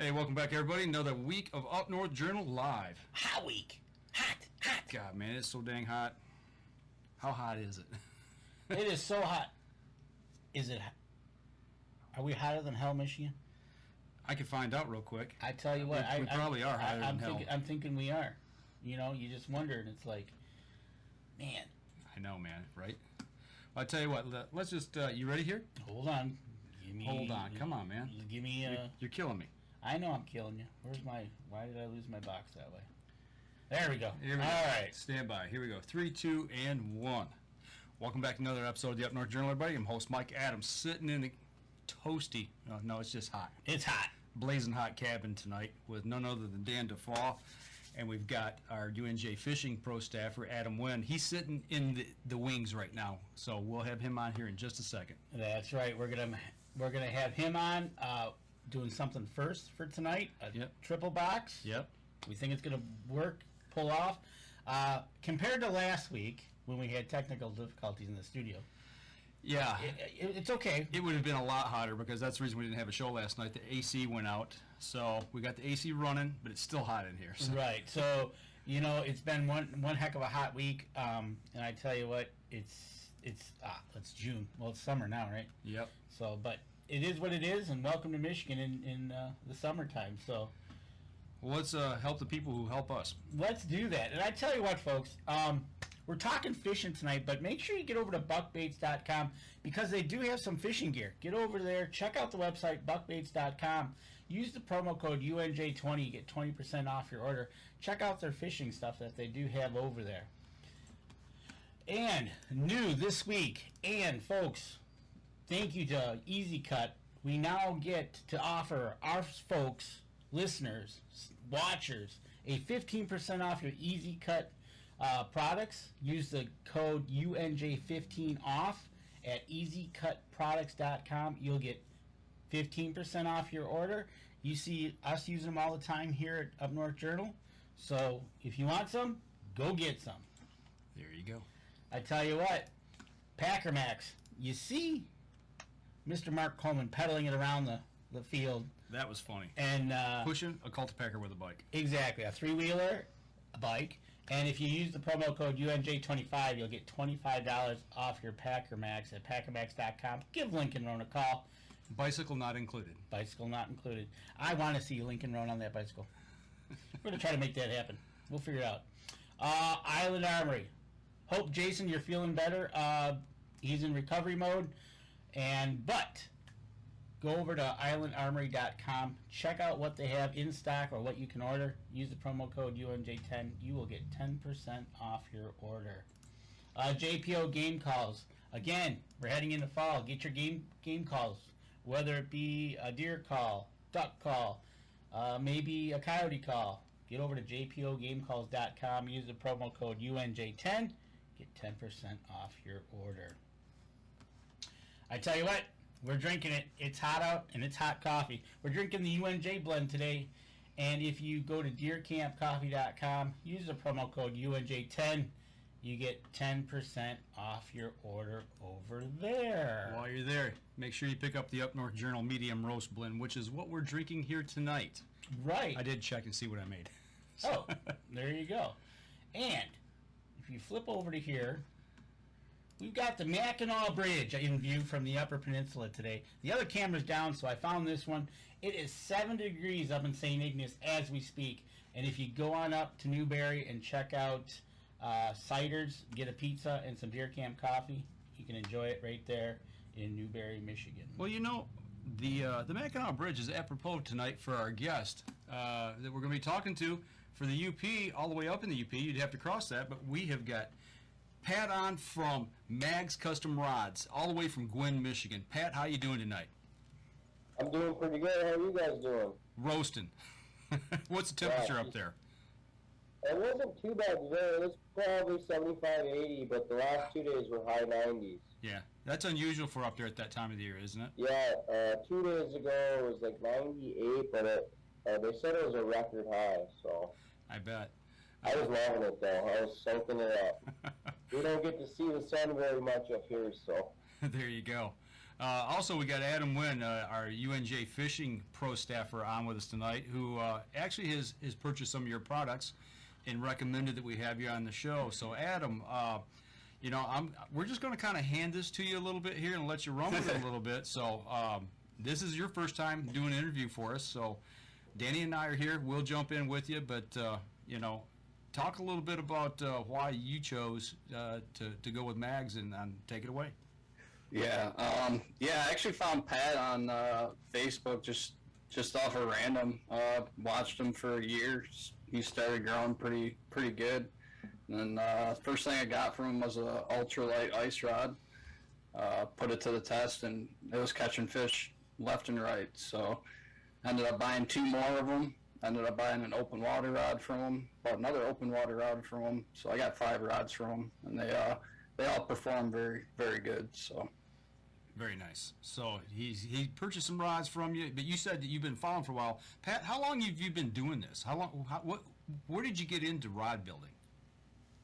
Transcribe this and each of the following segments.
Hey, welcome back, everybody. Another week of Up North Journal Live. Hot week. Hot. God, man, it's so dang hot. How hot is it? It is so hot. Is it? Are we hotter than hell, Michigan? I can find out real quick. I tell you what, we probably are hotter than hell. I'm thinking we are. You know, you just wonder, and it's like, man. I know, man, right? Well, I tell you what, let's just, you ready here? Hold on. Hold on. Come on, man. Give me You're killing me. I know I'm killing you. Why did I lose my box that way? There we go. Here we go. All right. Stand by. Here we go. 3, 2, and 1. Welcome back to another episode of the Up North Journal, everybody. I'm host Mike Adams, sitting in the toasty, no, it's just hot. It's hot. Blazing hot cabin tonight with none other than Dan DeFaw. And we've got our UNJ Fishing Pro staffer, Adam Wynn. He's sitting in the wings right now, so we'll have him on here in just a second. That's right. We're gonna have him on doing something first for tonight. Triple box. Yep. We think it's gonna pull off. Compared to last week when we had technical difficulties in the studio. Yeah, it's okay. It would have been a lot hotter because that's the reason we didn't have a show last night. The AC went out, so we got the AC running, but it's still hot in here. So. Right. So it's been one heck of a hot week, and I tell you what, it's June. Well, it's summer now, right? Yep. So, but it is what it is, and welcome to Michigan in the summertime. So, well, let's help the people who help us. Let's do that. And I tell you what, folks. We're talking fishing tonight, but make sure you get over to buckbaits.com because they do have some fishing gear. Get over there, check out the website, buckbaits.com. Use the promo code UNJ20, you get 20% off your order. Check out their fishing stuff that they do have over there. And new this week, and folks, thank you to Easy Cut. We now get to offer our folks, listeners, watchers, a 15% off your Easy Cut products. Use the code UNJ15 off at easycutproducts.com. You'll get 15% off your order. You see us use them all the time here at Up North Journal. So if you want some, go get some. There you go. I tell you what, Packer Max, you see Mr. Mark Coleman pedaling it around the field. That was funny. And pushing a cultipacker with a bike. Exactly. A three-wheeler, a bike. And if you use the promo code UNJ25, you'll get $25 off your Packer Max at packermax.com. Give Lincoln Roan a call. Bicycle not included. Bicycle not included. I want to see Lincoln Roan on that bicycle. We're going to try to make that happen. We'll figure it out. Island Armory. Hope, Jason, you're feeling better. He's in recovery mode. But go over to islandarmory.com. Check out what they have in stock or what you can order. Use the promo code UNJ10. You will get 10% off your order. JPO game calls. Again, we're heading into fall. Get your game calls, whether it be a deer call, duck call, maybe a coyote call. Get over to jpogamecalls.com. Use the promo code UNJ10. Get 10% off your order. I tell you what. We're drinking it. It's hot out, and it's hot coffee. We're drinking the UNJ blend today, and if you go to deercampcoffee.com, use the promo code UNJ10, you get 10% off your order over there. While you're there, make sure you pick up the Up North Journal Medium Roast Blend, which is what we're drinking here tonight. Right. I did check and see what I made. Oh, there you go. And if you flip over to here, we've got the Mackinac Bridge in view from the Upper Peninsula today. The other camera's down, so I found this one. It is 7 degrees up in St. Ignace as we speak. And if you go on up to Newberry and check out Ciders, get a pizza and some Deer Camp coffee, you can enjoy it right there in Newberry, Michigan. Well, the Mackinac Bridge is apropos tonight for our guest that we're going to be talking to for the UP, all the way up in the UP. You'd have to cross that, but we have got Pat on from Mag's Custom Rods, all the way from Gwinn, Michigan. Pat, how you doing tonight? I'm doing pretty good. How are you guys doing? Roasting. What's the temperature up there? It wasn't too bad today. It was probably 75, 80, but the last 2 days were high 90s. Yeah, that's unusual for up there at that time of the year, isn't it? Yeah, 2 days ago it was like 98, but they said it was a record high, so. I bet. I was loving it, though. I was soaking it up. We don't get to see the sun very much up here, so. There you go. Also, we got Adam Wynn, our UNJ fishing pro staffer, on with us tonight, who actually has purchased some of your products and recommended that we have you on the show. So, Adam, we're just going to kind of hand this to you a little bit here and let you run with it a little bit. So, this is your first time doing an interview for us. So, Danny and I are here. We'll jump in with you, but talk a little bit about why you chose to go with Mags and take it away. Yeah, I actually found Pat on Facebook just off of random. Watched him for years. He started growing pretty good. And first thing I got from him was a ultralight ice rod. Put it to the test, and it was catching fish left and right. So ended up buying 2 more of them. Ended up buying an open water rod from him. Bought another open water rod from him. So I got 5 rods from him, and they all perform very, very good. So. Very nice. So he purchased some rods from you, but you said that you've been following for a while. Pat, how long have you been doing this? Where did you get into rod building?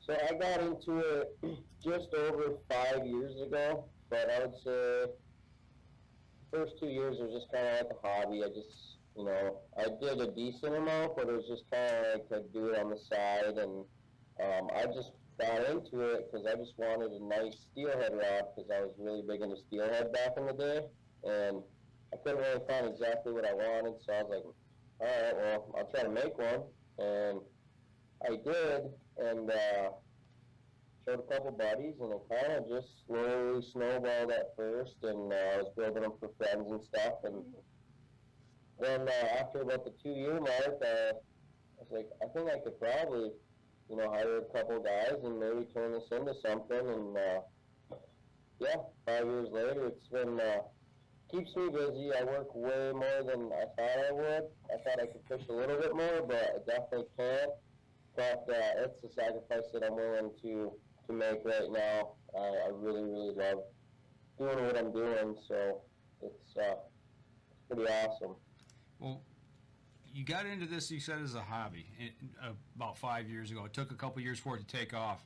So I got into it just over 5 years ago, but I would say first 2 years was just kind of like a hobby. I just, I did a decent amount, but it was just kind of like I'd do it on the side, and I just got into it because I just wanted a nice steelhead rod because I was really big into steelhead back in the day, and I couldn't really find exactly what I wanted, so I was like, all right, well, I'll try to make one, and I did, and showed a couple buddies, and it kind of just slowly snowballed at first, and I was building them for friends and stuff, and then after about the 2-year mark, I was like, I think I could probably hire a couple guys and maybe turn this into something. And 5 years later, it's been keeps me busy. I work way more than I thought I would. I thought I could fish a little bit more, but I definitely can't. But it's a sacrifice that I'm willing to make right now. I really, really love doing what I'm doing, so it's pretty awesome. Well, you got into this, you said, as a hobby about 5 years ago. It took a couple years for it to take off.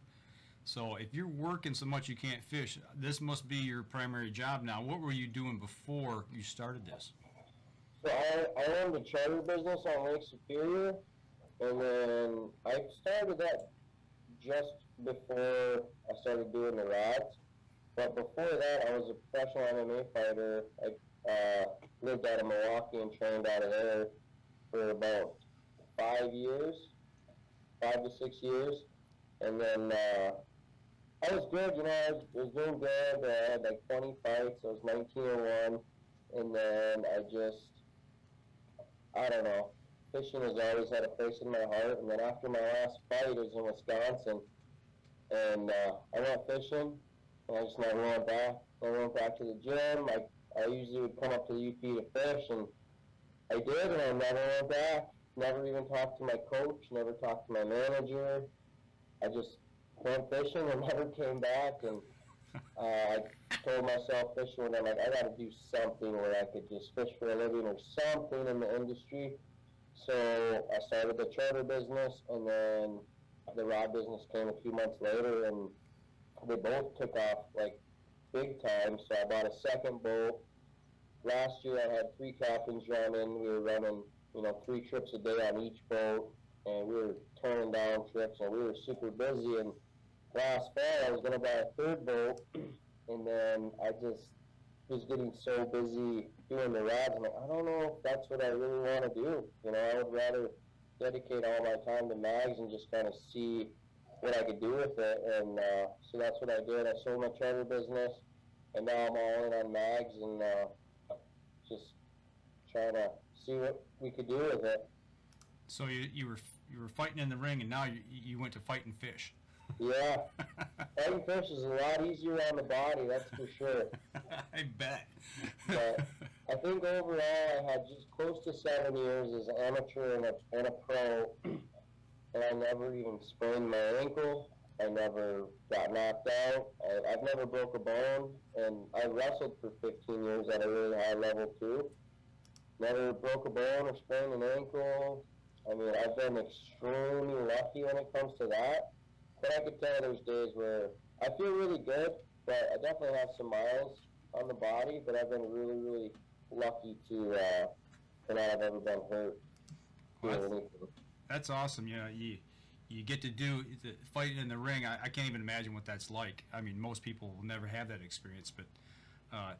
So if you're working so much you can't fish, this must be your primary job now. What were you doing before you started this? So I owned a charter business on Lake Superior, and then I started that just before I started doing the rods. But before that, I was a professional MMA fighter. I lived out of Milwaukee and trained out of there for about 5 years, 5 to 6 years, and then I was good, I was doing good. I had like 20 fights. I was 19-1, and then I don't know, fishing has always had a place in my heart. And then after my last fight, it was in Wisconsin, and I went fishing, and I just never went back. I went back to the gym. I usually would come up to the UP to fish, and I did, and I never went back. Never even talked to my coach, never talked to my manager. I just went fishing and never came back, and I told myself fishing, and I'm like, I got to do something where I could just fish for a living or something in the industry. So I started the charter business, and then the rod business came a few months later, and they both took off like big time. So I bought a second boat. Last year I had 3 captains running. We were running, 3 trips a day on each boat, and we were turning down trips, and we were super busy. And last fall I was going to buy a 3rd boat, and then I just was getting so busy doing the rods. I'm like, I don't know if that's what I really want to do. I would rather dedicate all my time to mags and just kind of see what I could do with it. And so that's what I did. I sold my charter business, and now I'm all in on mags, and just trying to see what we could do with it. So you were fighting in the ring, and now you went to fighting fish. Yeah, fighting fish is a lot easier on the body, that's for sure. I bet. But I think overall I had just close to 7 years as an amateur and a pro, and I never even sprained my ankle. I never got knocked out. I've never broke a bone, and I wrestled for 15 years at a really high level too. Never broke a bone or sprained an ankle. I mean, I've been extremely lucky when it comes to that. But I could tell there's days where I feel really good, but I definitely have some miles on the body, but I've been really, really lucky to not have ever been hurt doing Well, anything. that's awesome. You get to do the fighting in the ring. I can't even imagine what that's like. I mean, most people will never have that experience, but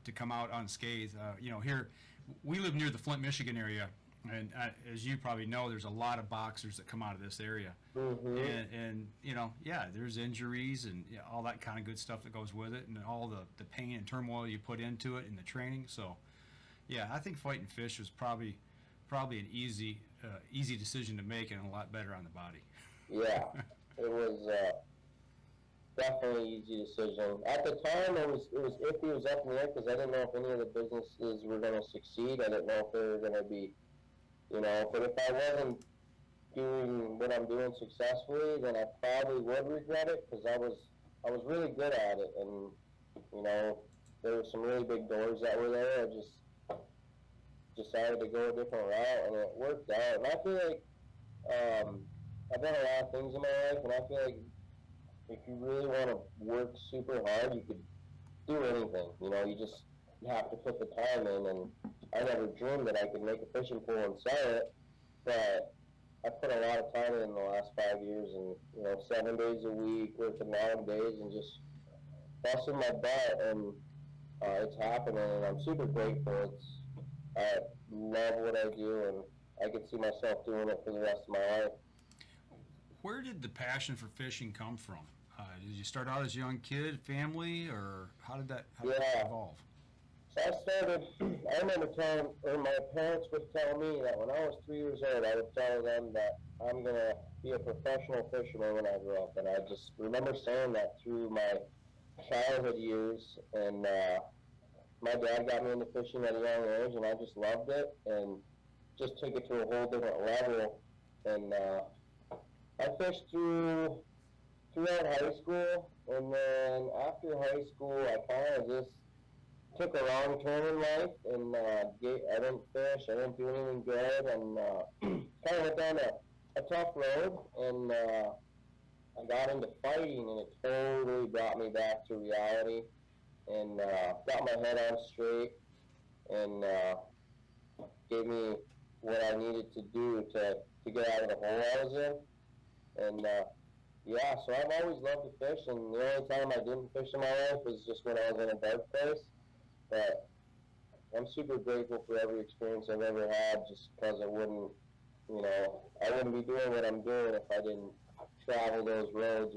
to come out unscathed, here we live near the Flint, Michigan area, and as you probably know, there's a lot of boxers that come out of this area, Mm-hmm. and there's injuries and all that kind of good stuff that goes with it, and all the pain and turmoil you put into it and the training. So, yeah, I think fighting fish was probably an easy decision to make and a lot better on the body. Yeah, it was definitely an easy decision. At the time, it was iffy, it was up in the air because I didn't know if any of the businesses were going to succeed. I didn't know if they were going to be, but if I wasn't doing what I'm doing successfully, then I probably would regret it because I was really good at it, and there were some really big doors that were there. I just decided to go a different route, and it worked out. And I feel like I've done a lot of things in my life, and I feel like if you really want to work super hard, you could do anything. You have to put the time in, and I never dreamed that I could make a fishing pole and sell it, but I put a lot of time in the last 5 years, and 7 days a week, working long days, and just busting my butt, and it's happening, and I'm super grateful. I love what I do, and I could see myself doing it for the rest of my life. Where did the passion for fishing come from? Did you start out as a young kid, family, or how did that evolve? So I remember my parents would tell me that when I was 3 years old, I would tell them that I'm going to be a professional fisherman when I grow up. And I just remember saying that through my childhood years. And my dad got me into fishing at a young age, and I just loved it and just took it to a whole different level. And I fished throughout high school, and then after high school, I kind of just took a wrong turn in life, and I didn't fish, I didn't do anything good, and kind of went down a tough road, and I got into fighting, and it totally brought me back to reality, and got my head on straight, and gave me what I needed to do to get out of the hole I was in, and so I've always loved to fish, and the only time I didn't fish in my life was just when I was in a dark place. But I'm super grateful for every experience I've ever had, just because I wouldn't be doing what I'm doing if I didn't travel those roads,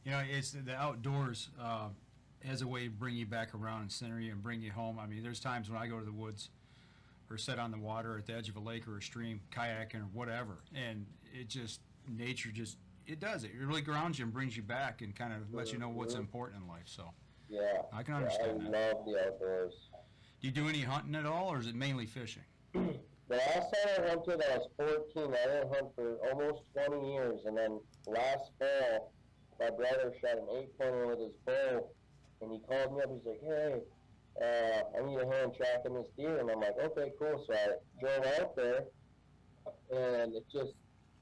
It's the outdoors has a way to bring you back around and center you and bring you home. I mean, there's times when I go to the woods or sit on the water at the edge of a lake or a stream, kayaking or whatever, and nature does it. It really grounds you and brings you back and kind of lets you know what's important in life. So. Yeah, I can understand I that. love the outdoors. Do you do any hunting at all, or is it mainly fishing? The last time I hunted, I was 14. I didn't hunt for almost 20 years, and then last fall, my brother shot an 8-pointer with his bow, and he called me up. He's like, "Hey, I need a hand tracking this deer," and I'm like, "Okay, cool." So I drove out there, and it just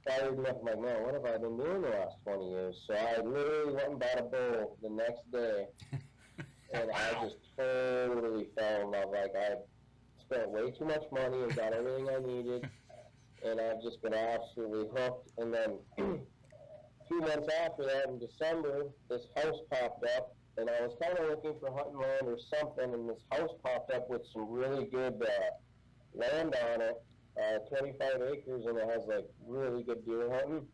fired me up. I'm like, "Man, what have I been doing the last 20 years?" So I literally went and bought a bow the next day. And I just totally fell in love. Like, I spent way too much money and got everything I needed, and I've just been absolutely hooked. And then a few months after that, in December, this house popped up, and I was kind of looking for hunting land or something, and this house popped up with some really good land on it, 25 acres, and it has, like, really good deer hunting.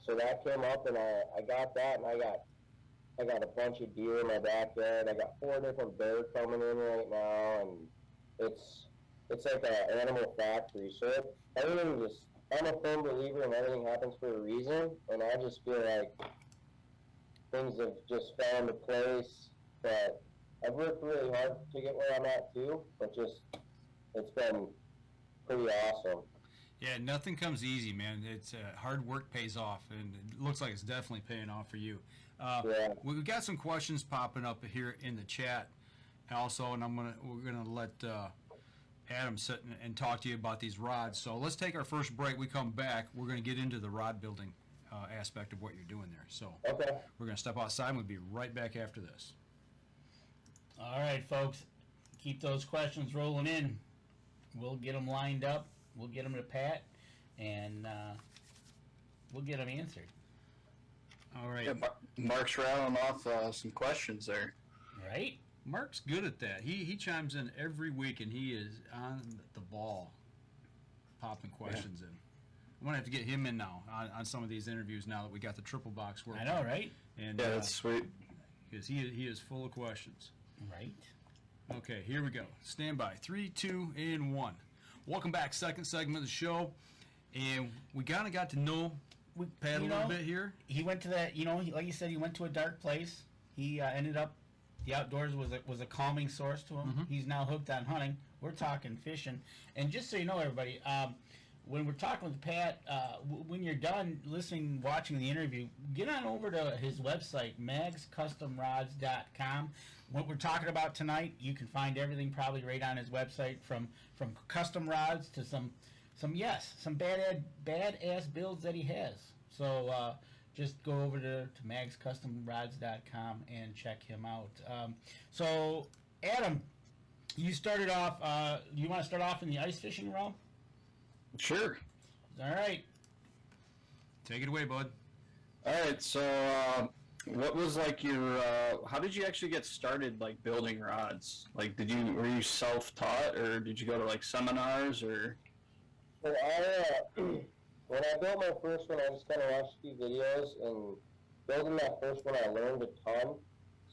So that came up, and I got that, and I got a bunch of deer in my backyard. I got 4 different bears coming in right now, and it's like an animal factory. So I'm a firm believer in everything happens for a reason, and I just feel like things have just fell into place. But I've worked really hard to get where I'm at too, but it's been pretty awesome. Yeah, nothing comes easy, man. It's hard work pays off, and it looks like it's definitely paying off for you. We've got some questions popping up here in the chat, also, and we're gonna let Adam sit and talk to you about these rods. So let's take our first break. We come back, we're gonna get into the rod building aspect of what you're doing there. So Okay. we're gonna step outside, and we'll be right back after this. All right, folks. Keep those questions rolling in. We'll get them lined up. We'll get them to Pat, and we'll get them answered. All right. Yeah, Mark's rattling off some questions there. Right? Mark's good at that. He chimes in every week, and he is on the ball, popping questions in. I'm going to have to get him in now on some of these interviews now that we got the triple box working. I know, right? And, Yeah, that's sweet. because he is full of questions. Right. Okay, here we go. Stand by. 3, 2, and 1. Welcome back. Second segment of the show. And we kind of got to know Pat a little bit here. He went to that, like you said, he went to a dark place. He ended up, the outdoors was a calming source to him. Mm-hmm. He's now hooked on hunting. We're talking fishing. And just so you know, everybody, when we're talking with Pat, when you're done listening, watching the interview, get on over to his website, magscustomrods.com. What we're talking about tonight, you can find everything probably right on his website, from custom rods to some badass builds that he has. So just go over to magscustomrods.com and check him out. So Adam, you started off. You want to start off in the ice fishing realm? Sure. All right. Take it away, bud. All right. So, what was like your? How did you actually get started, like building rods? Like, were you self-taught, or did you go to like seminars, or? So when I built my first one, I just kind of watched a few videos, and building that first one, I learned a ton.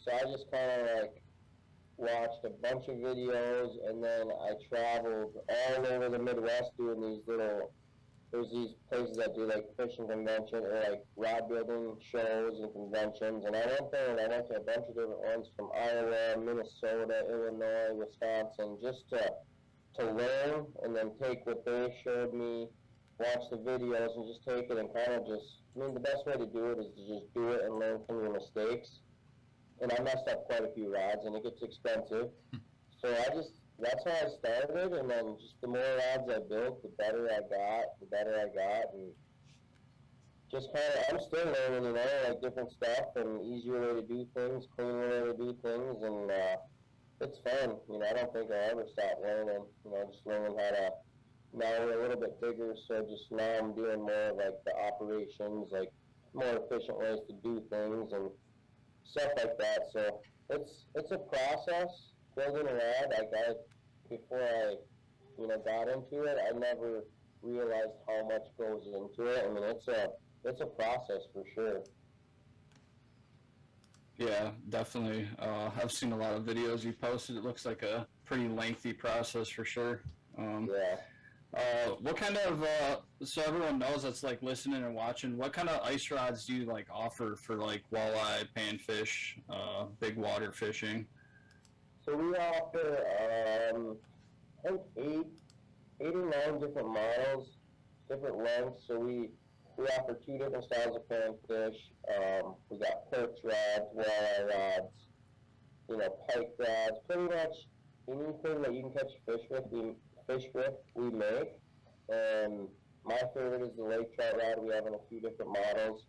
So I just kind of like watched a bunch of videos, and then I traveled all over the Midwest doing there's these places that do like fishing convention or like rod building shows and conventions, and I went there and I went to a bunch of different ones from Iowa, Minnesota, Illinois, Wisconsin, just to learn and then take what they showed me, watch the videos and just take it and kind of the best way to do it is to just do it and learn from your mistakes. And I messed up quite a few rods, and it gets expensive. So that's how I started, and then just the more rods I built, the better I got, and just kind of, I'm still learning, like different stuff, and easier way to do things, cleaner way to do things, and it's fun. I don't think I'll ever stop learning, just learning how to, now we're a little bit bigger, so just now I'm doing more of like the operations, like more efficient ways to do things, and stuff like that. So it's a process building a rod. Before I got into it, I never realized how much goes into it. I mean, it's a process for sure. Yeah, definitely. I've seen a lot of videos you posted. It looks like a pretty lengthy process for sure. Yeah. What kind of, so everyone knows that's like listening and watching, what kind of ice rods do you like offer for like walleye, panfish, big water fishing? So we offer, I think eight or nine different models, different lengths. So we offer 2 different styles of panfish. We got perch rods, walleye rods, pike rods, pretty much anything that you can catch fish with, we make. And my favorite is the lake trout rod. We have in a few different models.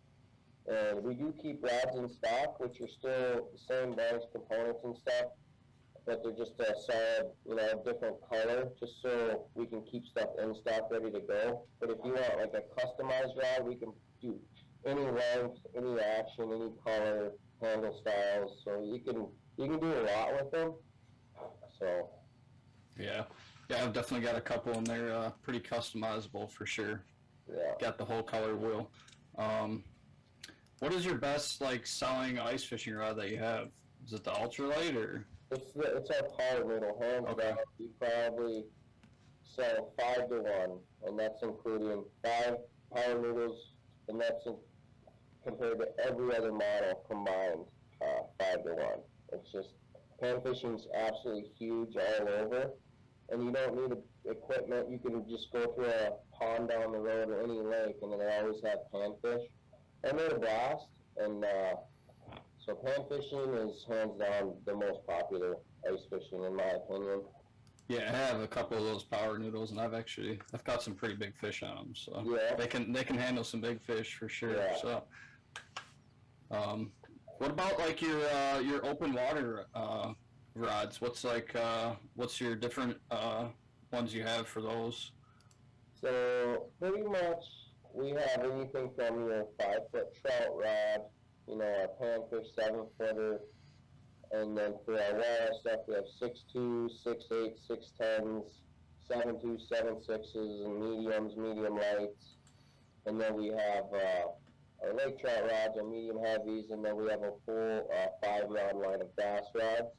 And we do keep rods in stock, which are still the same branch components and stuff, but they're just a solid, different color, just so we can keep stuff in stock ready to go. But if you want like a customized rod, we can do any length, any action, any color, handle styles. So you can do a lot with them. So Yeah, I've definitely got a couple in there, pretty customizable for sure. yeah. Got the whole color wheel. What is your best like selling ice fishing rod that you have? Is it the ultralight or? It's our power noodle, hands Okay. down. We probably sell 5 to 1, and that's including 5 power noodles, and that's compared to every other model combined, 5 to 1. It's just, pan fishing's absolutely huge all over, and you don't need equipment. You can just go through a pond down the road or any lake, and then they always have panfish, and they're a blast. And so pan fishing is hands down the most popular ice fishing in my opinion. Yeah, I have a couple of those power noodles, and I've got some pretty big fish on them, so Yeah. they can handle some big fish for sure. Yeah. So, what about like your open water rods? What's your different ones you have for those? So pretty much we have anything from your 5 foot trout rod, our panfish 7 footer, and then for our wire stuff we have 6.2, 6.8, 6.10s, 7.2, 7.6s, and medium lights, and then we have our lake trout rods, our medium heavies, and then we have a full 5 rod line of bass rods.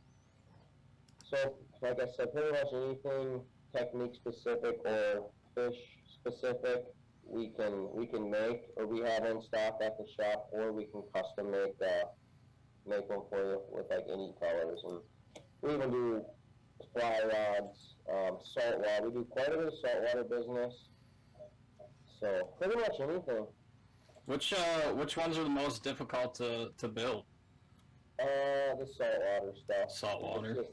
So, like I said, pretty much anything technique specific or fish specific, we can make, or we have in stock at the shop, or we can custom make them for you with like any colors. And we even do fly rods, saltwater. We do quite a bit of saltwater business. So pretty much anything. Which ones are the most difficult to build? The saltwater stuff. Saltwater.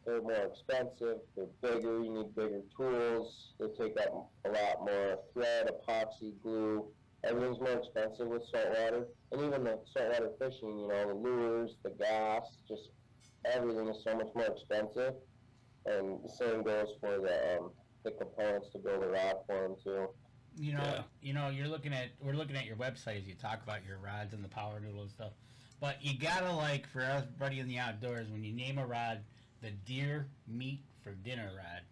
They're more expensive, they're bigger, you need bigger tools, they take up a lot more thread, epoxy, glue. Everything's more expensive with saltwater. And even the saltwater fishing, the lures, the gas, just everything is so much more expensive. And the same goes for the components to build a rod for them too. We're looking at your website as you talk about your rods and the power noodle and stuff. But you gotta, like, for everybody in the outdoors, when you name a rod, the deer meat for dinner rod.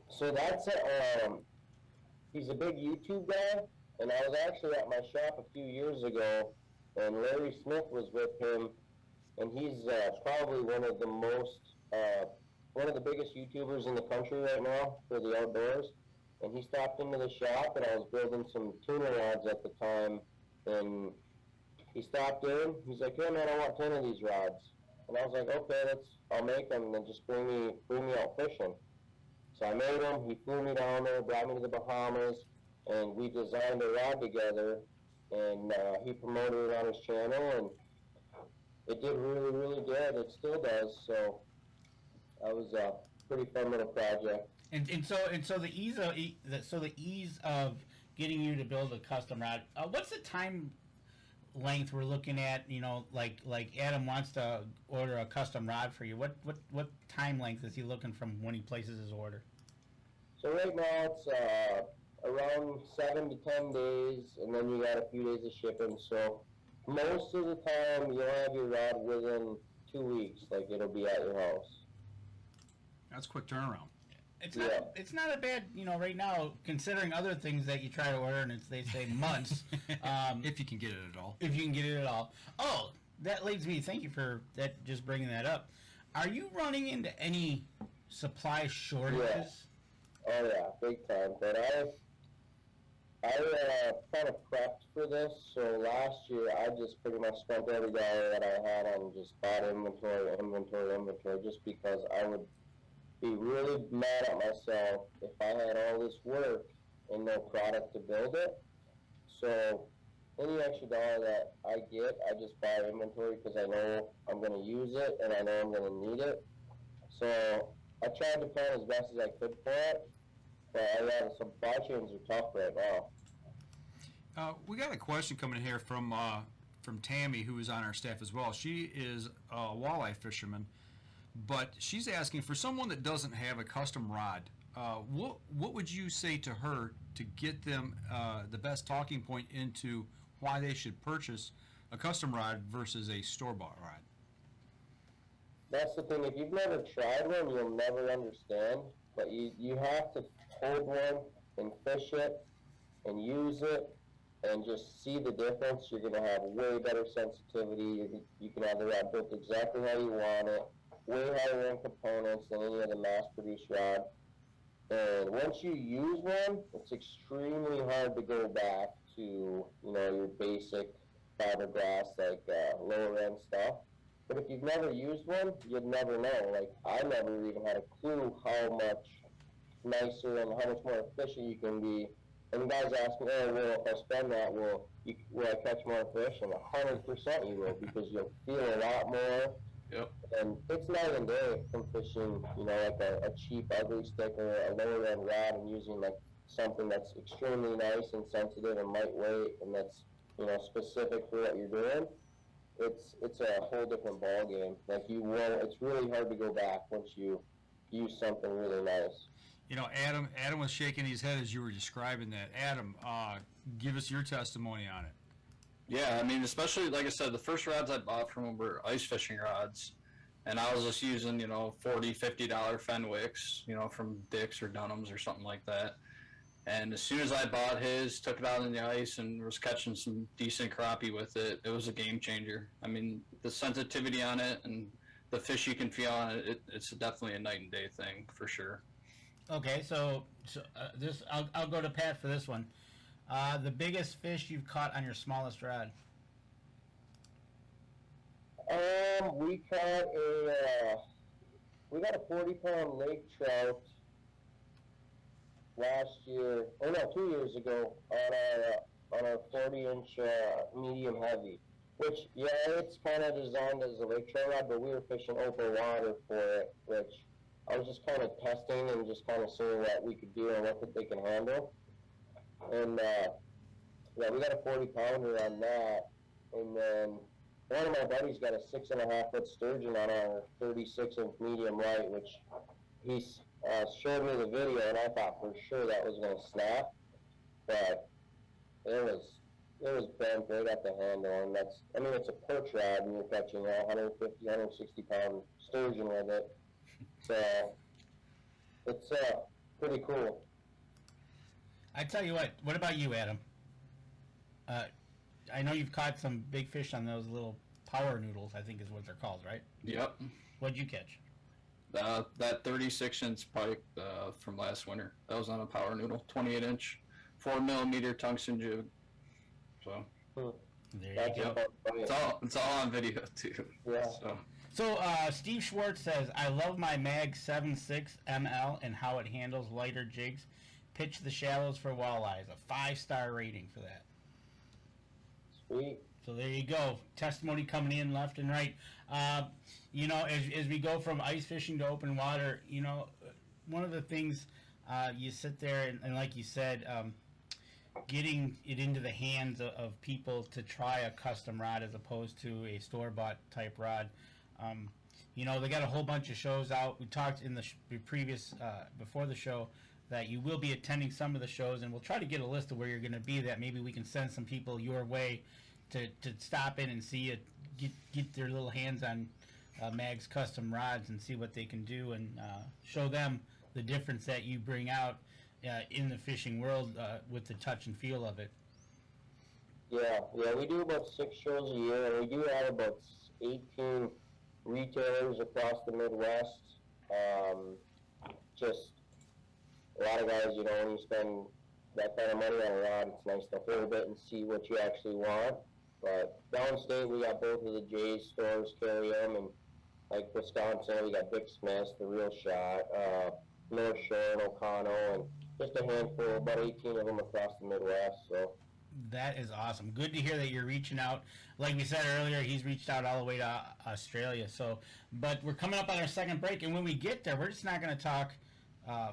So that's he's a big YouTube guy, and I was actually at my shop a few years ago, and Larry Smith was with him, and he's probably one of the biggest YouTubers in the country right now for the outdoors. And he stopped into the shop, and I was building some tuna rods at the time, and he stopped in. He's like, "Hey man, I want 10 of these rods." And I was like, "Okay, I'll make them, and then just bring me out fishing." So I made them. He flew me down there, brought me to the Bahamas, and we designed a rod together. And he promoted it on his channel, and it did really, really good. It still does. So that was a pretty fun little project. And so the ease of getting you to build a custom rod. What's the time length we're looking at? Like Adam wants to order a custom rod for you. What time length is he looking from when he places his order? So right now it's around 7 to 10 days, and then you got a few days of shipping. So most of the time you'll have your rod within 2 weeks. Like it'll be at your house. That's a quick turnaround. It's not a bad, right now, considering other things that you try to order, and they say months. If you can get it at all. If you can get it at all. Oh, that leads me, thank you for that, just bringing that up. Are you running into any supply shortages? Yeah. Oh yeah, big time. But I kind of prepped for this. So last year I just pretty much spent every dollar that I had on just bought inventory, just because I would be really mad at myself if I had all this work and no product to build it. So any extra dollar that I get, I just buy inventory because I know I'm going to use it and I know I'm going to need it. So I tried to plan as best as I could for it, but the supply chains are tough right now. We got a question coming in here from Tammy, who is on our staff as well. She is a walleye fisherman. But she's asking, for someone that doesn't have a custom rod, what would you say to her to get them the best talking point into why they should purchase a custom rod versus a store-bought rod? That's the thing. If you've never tried one, you'll never understand. But you have to hold one and fish it and use it and just see the difference. You're going to have way better sensitivity. You can have the rod built exactly how you want it. Way higher end components than any other mass-produced rod. And once you use one, it's extremely hard to go back to, your basic fiberglass, like lower end stuff. But if you've never used one, you'd never know. Like, I never even had a clue how much nicer and how much more efficient you can be. And guys ask me, "Oh, well, if I spend that, will I catch more fish?" And 100% you will, because you'll feel a lot more. Yep. And it's night and day from fishing, like a cheap ugly stick or a lower end rod, and using like something that's extremely nice and sensitive and lightweight and that's, specific for what you're doing. it's a whole different ball game. Like you won't. It's really hard to go back once you use something really nice. You know, Adam was shaking his head as you were describing that. Adam, give us your testimony on it. Yeah, I mean, especially like I said, the first rods I bought from them were ice fishing rods, and I was just using, you know, $40-$50 Fenwicks, you know, from Dick's or Dunham's or something like that. And as soon as I bought his, took it out on the ice, and was catching some decent crappie with it, it was a game changer. I mean, the sensitivity on it and the fish you can feel on it, it's definitely a night and day thing for sure. Okay, so this I'll go to Pat for this one. The biggest fish you've caught on your smallest rod? We caught we got a 40-pound lake trout last year, 2 years ago on our 40-inch medium heavy. Which, yeah, it's kind of designed as a lake trout rod, but we were fishing open water for it, which I was just kind of testing and just kind of seeing what we could do and what they can handle. And yeah, we got a 40-pounder on that, and then one of my buddies got a 6.5-foot sturgeon on our 36-inch medium light, which he showed me the video, and I thought for sure that was going to snap, but it was bent right at the handle, and it's a perch rod, and you're catching a 150, 160-pound sturgeon with it, so it's pretty cool. I tell you what about you, Adam? I know you've caught some big fish on those little power noodles, I think is what they're called, right? Yep. What'd you catch? That 36-inch pike from last winter. That was on a power noodle, 28-inch, 4mm tungsten jig. So There you go. it's all on video too. Yeah. So Steve Schwartz says, I love my Mag 7.6 ML and how it handles lighter jigs. Pitch the shallows for walleyes. A 5-star rating for that. Sweet. So there you go. Testimony coming in left and right. You know, as we go from ice fishing to open water, you know, one of the things you sit there and like you said, getting it into the hands of people to try a custom rod as opposed to a store-bought type rod. You know, they got a whole bunch of shows out. We talked in the previous, before the show, that you will be attending some of the shows, and we'll try to get a list of where you're going to be, that maybe we can send some people your way to stop in and see it, get their little hands on Mag's custom rods and see what they can do, and show them the difference that you bring out in the fishing world with the touch and feel of it. Yeah, we do about 6 shows a year, and we do have about 18 retailers across the Midwest. Just a lot of guys, you know, when you spend that kind of money on a rod, it's nice to hold it and see what you actually want. But downstate, we got both of the J's stores carry them, and like Wisconsin, we got Dick Smith's, The Real Shot, North Shore, and O'Connell, and just a handful, about 18 of them across the Midwest. So that is awesome. Good to hear that you're reaching out. Like we said earlier, he's reached out all the way to Australia. So, but we're coming up on our second break, and when we get there, we're just not going to talk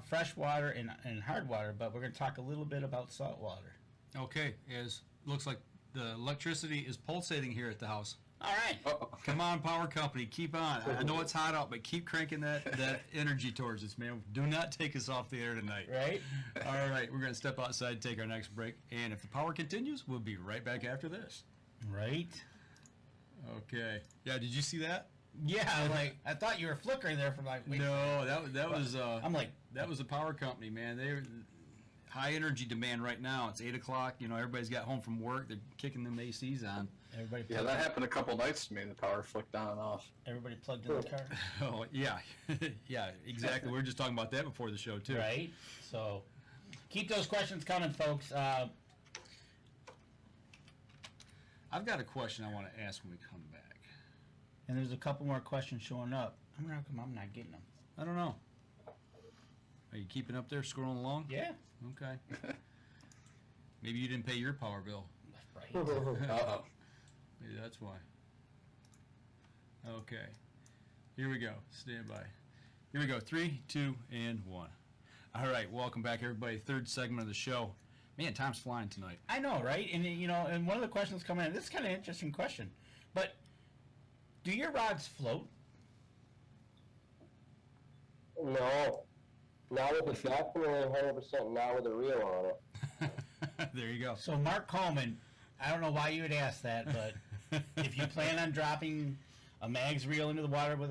freshwater and hard water, but we're going to talk a little bit about saltwater. Okay, looks like the electricity is pulsating here at the house. All right. Come on, power company, keep on. I know it's hot out, but keep cranking that energy towards us, man. Do not take us off the air tonight. Right? All right, we're going to step outside and take our next break. And if the power continues, we'll be right back after this. Right. Okay. Yeah, did you see that? Yeah, like I thought you were flickering there for like. Wait. No, that was. I'm like, that was the power company, man. They're high energy demand right now. It's 8 o'clock. You know, everybody's got home from work. They're kicking them ACs on. Everybody. Yeah, that happened a couple nights to me. The power flicked on and off. Everybody plugged in the car. Oh yeah, yeah, exactly. We were just talking about that before the show too. Right. So, keep those questions coming, folks. I've got a question I want to ask when we come back. And there's a couple more questions showing up. I'm not getting them. I don't know. Are you keeping up there, scrolling along? Yeah. Okay. Maybe you didn't pay your power bill. Right. Uh-oh. Maybe that's why. Okay. Here we go. Stand by. Here we go. 3, 2, and 1. All right. Welcome back, everybody. Third segment of the show. Man, time's flying tonight. I know, right? And you know, and one of the questions coming in. This is kind of an interesting question, but Do your rods float? No, not with a definitely 100% not with a reel on it. There you go. So Mark Coleman, I don't know why you would ask that, but if you plan on dropping a Mag's reel into the water with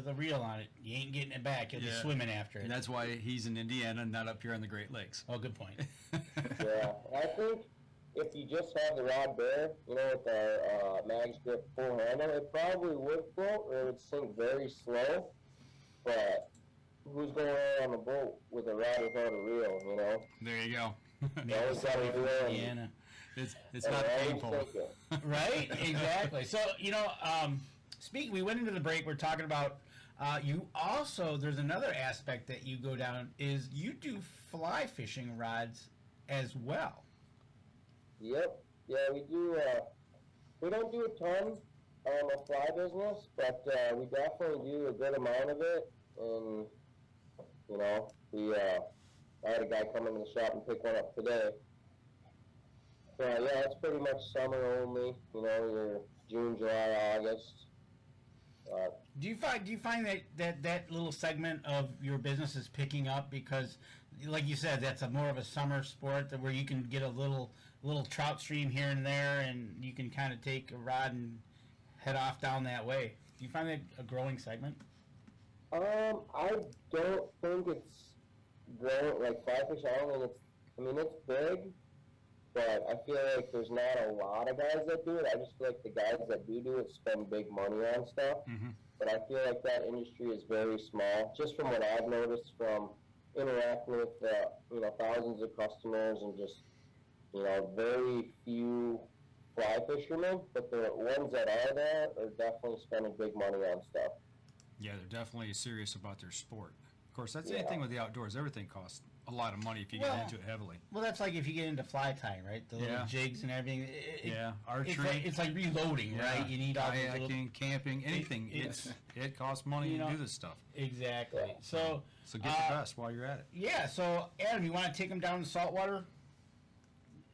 a reel on it, you ain't getting it back. You'll be Yeah. swimming after it. And that's why he's in Indiana, not up here on the Great Lakes. Oh, good point. Yeah, I think if you just have the rod bare, with the Mag's Grip full handle, it probably would float or it would sink very slow. But who's going on the boat with a rod without a reel, There you go. You always got a reel. Indiana. It's not painful. Right, exactly. So, speaking, we went into the break, we're talking about, you also, there's another aspect that you go down, is you do fly fishing rods as well. Yep. Yeah, we do. We don't do a ton of fly business, but we definitely do a good amount of it. And I had a guy come into the shop and pick one up today. Yeah, it's pretty much summer only. Your June, July, August. Do you find that little segment of your business is picking up because, like you said, that's more of a summer sport where you can get a little trout stream here and there, and you can kind of take a rod and head off down that way. Do you find that a growing segment? I don't think it's growing like fly fish. I don't think it's. I mean, it's big, but I feel like there's not a lot of guys that do it. I just feel like the guys that do it spend big money on stuff. Mm-hmm. But I feel like that industry is very small, just from what I've noticed from interacting with thousands of customers and just very few fly fishermen. But the ones that are there are definitely spending big money on stuff. Yeah, they're definitely serious about their sport. Of course, that's anything with the outdoors. Everything costs a lot of money if you get into it heavily. Well, that's like if you get into fly tying, right? The little jigs and everything. Archery. It's like reloading, right? You need all those little... Kayaking, camping, anything. It costs money to do this stuff. Exactly. So get the best while you're at it. Yeah. So Adam, you want to take them down to saltwater?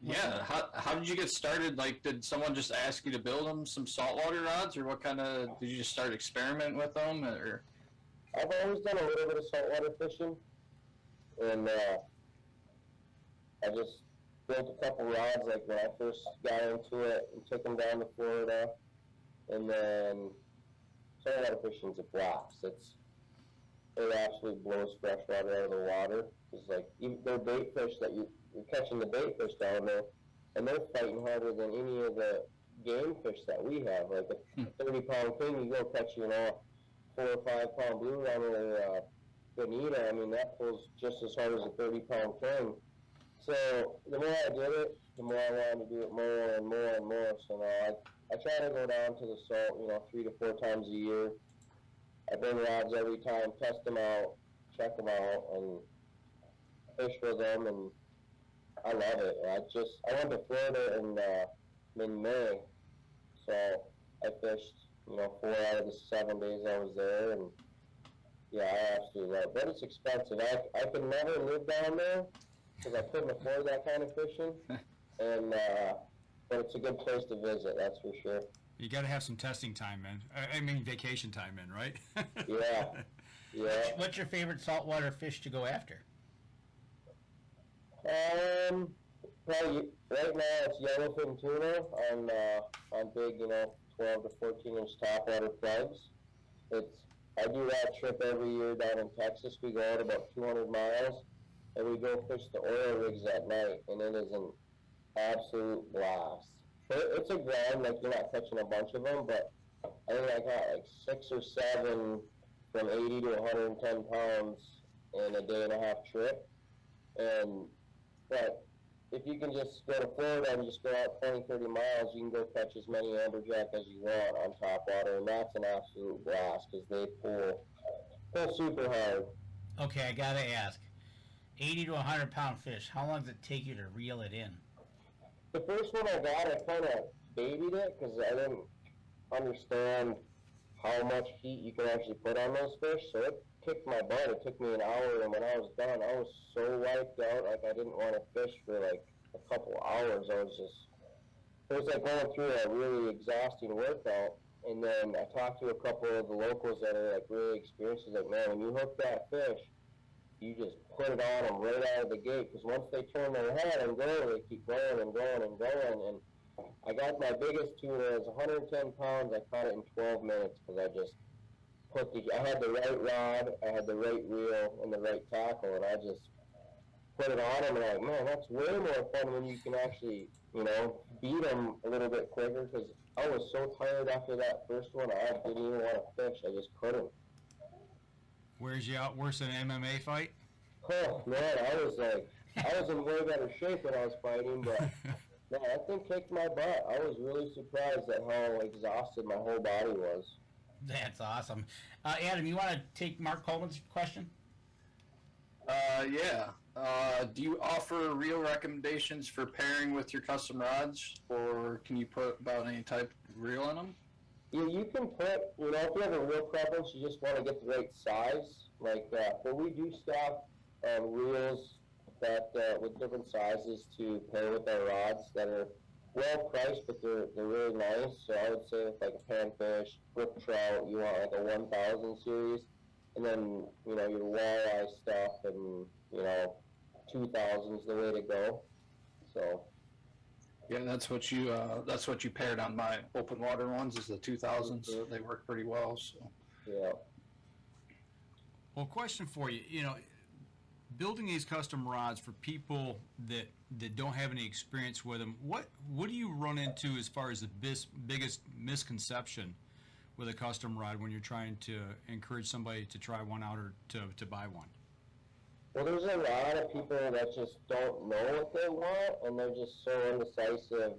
Yeah. How did you get started? Like, did someone just ask you to build them some saltwater rods, or what kind of? Did you just start experimenting with them, or? I've always done a little bit of saltwater fishing, and I just built a couple rods like when I first got into it and took them down to Florida, and then saltwater fishing's a blast. It absolutely blows fresh water out of the water. It's like they're bait fish that you're catching the bait fish down there, and they're fighting harder than any of the game fish that we have. Like a 30-pound king, you go catch 4 or 5 pound blue line or bonita. I mean, that pulls just as hard as a 30-pound king. So the more I did it, the more I wanted to do it more and more and more. So now I try to go down to the salt, 3 to 4 times a year. I bring rods every time, test them out, check them out, and fish with them, and I love it. I went to Florida in May, so I fished 4 out of the 7 days I was there, and yeah, I absolutely love it. But it's expensive. I could never live down there because I couldn't afford that kind of fishing, and but it's a good place to visit, that's for sure. You got to have some testing time, man. I mean, vacation time, man, right? Yeah. What's your favorite saltwater fish to go after? Probably right now it's yellowfin tuna on big, 12 to 14-inch topwater plugs. I do that trip every year down in Texas. We go out about 200 miles, and we go fish the oil rigs at night, and it is an absolute blast. It's a grind, like you're not catching a bunch of them, but I think I got like 6 or 7 from 80 to 110 pounds in a day and a half trip. But if you can just go to Florida and just go out 20, 30 miles, you can go catch as many amberjack as you want on top water, and that's an absolute blast because they pull super hard. Okay, I gotta ask. 80 to 100 pound fish, how long does it take you to reel it in? The first one I got, I kind of babied it because I didn't understand how much heat you can actually put on those fish, so it kicked my butt. It took me an hour, and when I was done, I was so wiped out, like I didn't want to fish for like a couple hours. It was like going through a really exhausting workout. And then I talked to a couple of the locals that are like really experienced. Like, man, when you hook that fish, you just put it on them right out of the gate. Because once they turn their head and go, they keep going and going and going. And I got my biggest tuna. It was 110 pounds. I caught it in 12 minutes because I just I had the right rod, I had the right reel, and the right tackle, and I just put it on them. And I'm like, man, that's way more fun when you can actually, beat them a little bit quicker. Because I was so tired after that first one, I didn't even want to fish. I just couldn't. Wears you out worse than an MMA fight? Oh man, I was in way better shape when I was fighting, but man, that thing kicked my butt. I was really surprised at how exhausted my whole body was. That's awesome. Adam, you want to take Mark Coleman's question? Yeah. Do you offer reel recommendations for pairing with your custom rods, or can you put about any type of reel in them? Yeah, you can put, if you have a real preference, you just want to get the right size. Like, but we do stock reels that with different sizes to pair with our rods that are well priced, but they're really nice. So I would say with like a panfish, brook trout, you want like a 1000 series, and then your walleye stuff and 2000 is the way to go. So. Yeah, that's what you paired on my open water ones is the 2000s. They work pretty well. So. Yeah. Well, question for you. Building these custom rods for people that don't have any experience with them, what do you run into as far as the biggest misconception with a custom rod when you're trying to encourage somebody to try one out or to buy one? Well, there's a lot of people that just don't know what they want, and they're just so indecisive.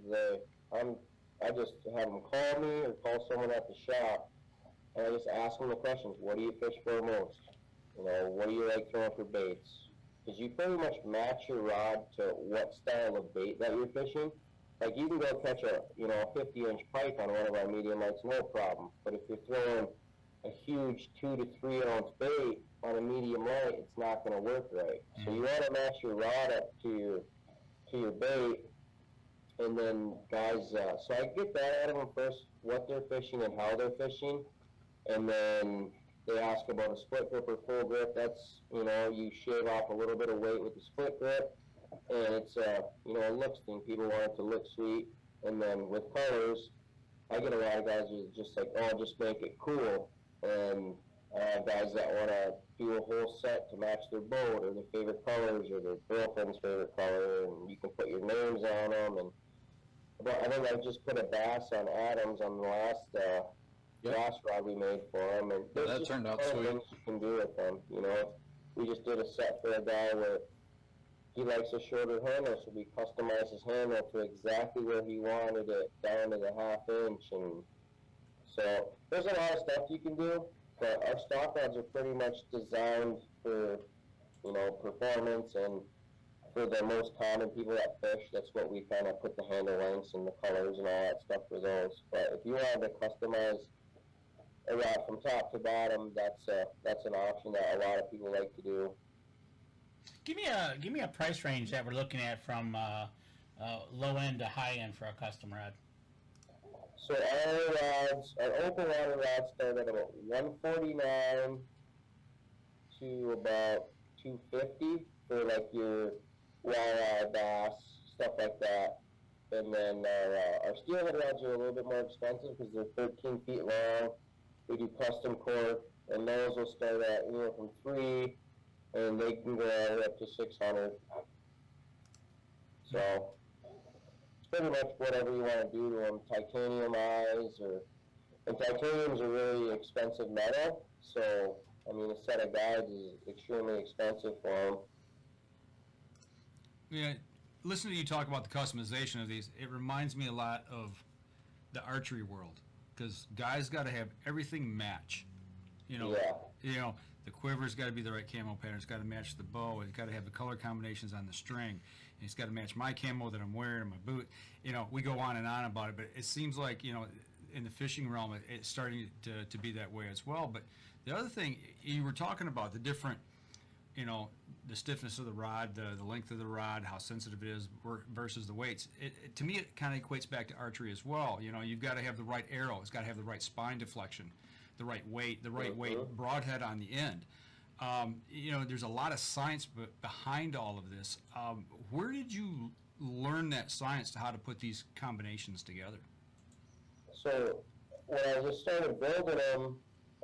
I just have them call me or call someone at the shop, and I just ask them the questions. What do you fish for most? What do you like throwing for baits? Because you pretty much match your rod to what style of bait that you're fishing. Like, you can go catch a 50-inch pike on one of our medium lights, no problem. But if you're throwing a huge 2 to 3 ounce bait on a medium light, it's not going to work right. So you want to match your rod up to your bait, and then guys. So I get that out of them first, what they're fishing and how they're fishing, and then they ask about a split grip or full grip. That's you shave off a little bit of weight with the split grip, and it's a looks thing. People want it to look sweet, and then with colors, I get a lot of guys who just like, oh, just make it cool. And I have guys that want to do a whole set to match their boat or their favorite colors or their girlfriend's favorite color, and you can put your names on them. But I think I just put a bass on Adams on the last rod we made for him, and that turned out sweet. Things you can do with them. We just did a set for a guy where he likes a shorter handle, so we customized his handle to exactly where he wanted it, down to the 1/2 inch, and so there's a lot of stuff you can do, but our stock rods are pretty much designed for, performance and for the most common people that fish. That's what we kind of put the handle lengths and the colors and all that stuff for those. But if you wanted to customize a rod from top to bottom, that's an option that a lot of people like to do. Give me a price range that we're looking at from low end to high end for a custom rod. So our open water rods start at about $149 to about $250 for like your walleye, bass, stuff like that. And then our steelhead rods are a little bit more expensive because they're 13 feet long. We do custom cork, and those will start at from $3, and they can go all the way up to $600. So pretty much whatever you want to do to them. Titanium eyes, and titanium's a really expensive metal, so I mean a set of guides is extremely expensive for them. Yeah, listening to you talk about the customization of these, it reminds me a lot of the archery world, because guys got to have everything match. The quiver's got to be the right camo pattern. It's got to match the bow. It's got to have the color combinations on the string. And it's got to match my camo that I'm wearing in my boot. We go on and on about it, but it seems like, in the fishing realm, it's starting to be that way as well. But the other thing, you were talking about the different, the stiffness of the rod, the length of the rod, how sensitive it is versus the weights. To me, it kind of equates back to archery as well. You know, you've got to have the right arrow. It's got to have the right spine deflection, the right weight broadhead on the end. You know, there's a lot of science behind all of this. Where did you learn that science to how to put these combinations together? So when I just started building them,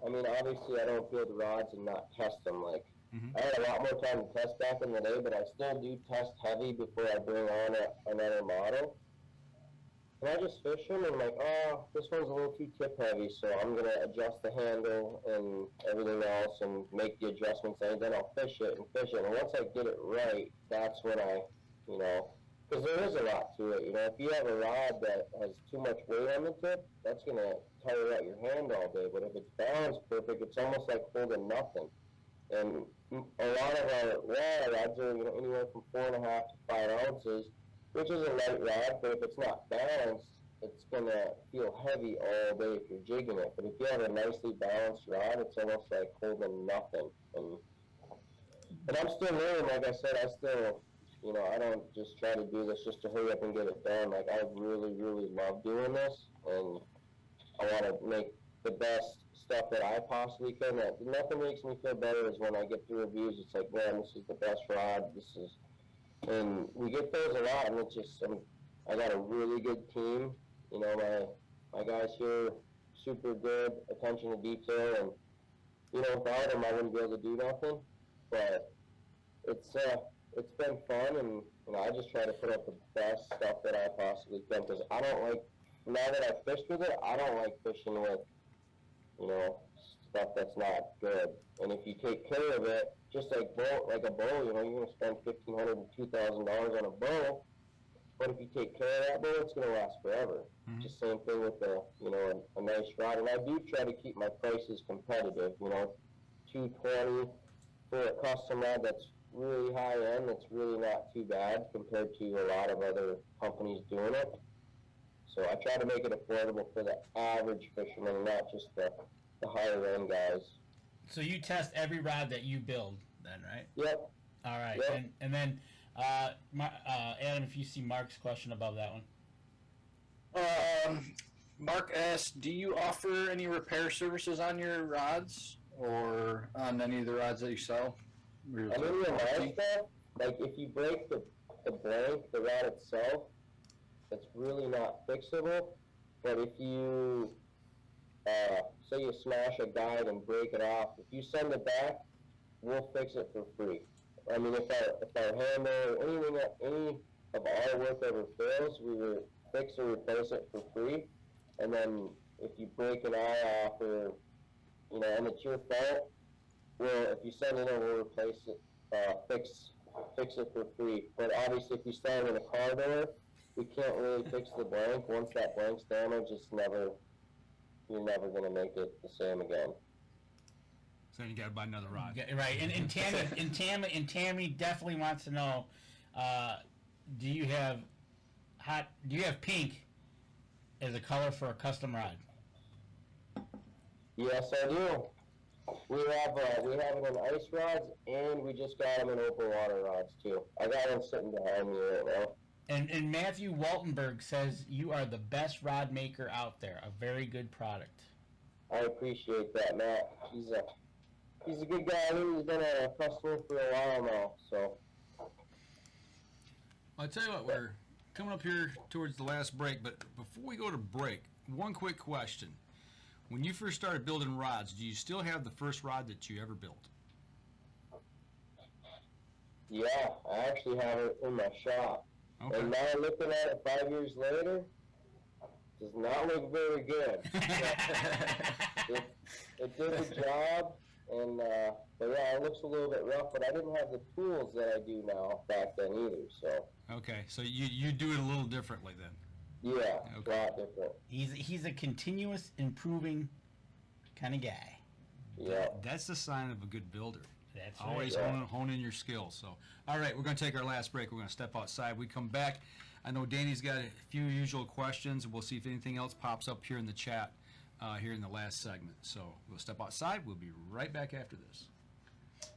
I mean, obviously I don't build rods and not test them. Like, I had a lot more time to test back in the day, but I still do test heavy before I bring on another model. And I just fish them and like, oh, this one's a little too tip heavy, so I'm going to adjust the handle and everything else and make the adjustments, and then I'll fish it. And once I get it right, that's when I, you know, because there is a lot to it. You know, if you have a rod that has too much weight on the tip, that's going to tire out your hand all day. But if it's balanced perfect, it's almost like holding nothing. And a lot of our rods are, you know, anywhere from 4.5 to 5 ounces, which is a light rod, but if it's not balanced, it's going to feel heavy all day if you're jigging it. But if you have a nicely balanced rod, it's almost like holding nothing. And I'm still learning. Like I said, I still, you know, I don't just try to do this just to hurry up and get it done. Like, I really, really love doing this, and I want to make the best stuff that I possibly can. Nothing makes me feel better is when I get through reviews. It's like, man, this is the best rod. And we get those a lot, and it's just, I got a really good team. You know, my guys here, super good, attention to detail, and, you know, without them, I wouldn't be able to do nothing. But it's been fun, and you know, I just try to put out the best stuff that I possibly can, because I don't like, now that I've fished with it, I don't like fishing with, you know, stuff that's not good. And if you take care of it, just like a bow, you know, you're going to spend $1,500 to $2,000 on a bow, but if you take care of that bow, it's going to last forever. Just same thing with a nice rod. And I do try to keep my prices competitive. You know, $220 for a custom rod that's really high end, that's really not too bad compared to a lot of other companies doing it. So I try to make it affordable for the average fisherman, and not just the higher end guys. So you test every rod that you build, then, right? Yep. All right. Yep. And then, Adam, if you see Mark's question above that one. Mark asked, do you offer any repair services on your rods or on any of the rods that you sell? I mean, my stuff, like if you break the blank, the rod itself, it's really not fixable. But if you, say you smash a guide and break it off, if you send it back, we'll fix it for free. I mean, if our handle, any of our work ever fails, we will fix or replace it for free. And then if you break an eye off, or, you know, and it's your fault, well, if you send it in, we'll replace it, fix it for free. But obviously, if you stand in a car door, we can't really fix the blank. Once that blank's damaged, you're never going to make it the same again. So then you got to buy another rod. Yeah, right. And Tammy definitely wants to know, do you have pink as a color for a custom rod? Yes, I do. We have it in ice rods, and we just got them in open water rods too. I got one sitting behind me right now. And Matthew Waltenberg says you are the best rod maker out there. A very good product. I appreciate that, Matt. He's a good guy. He's been a customer for a while now. So I'll tell you what, we're coming up here towards the last break, but before we go to break, one quick question. When you first started building rods, do you still have the first rod that you ever built? yeah, I actually have it in my shop. Okay. And now looking at it 5 years later, does not look very good. It did the job, and but yeah, it looks a little bit rough. But I didn't have the tools that I do now back then either. So Okay, so you do it a little differently then. yeah, Okay. a lot different. He's a continuous improving kind of guy. Yeah. That's the sign of a good builder. That's Always right. hone in your skills. So, all right, we're going to take our last break. We're going to step outside. We come back. I know Danny's got a few usual questions. We'll see if anything else pops up here in the chat here in the last segment. So we'll step outside. We'll be right back after this.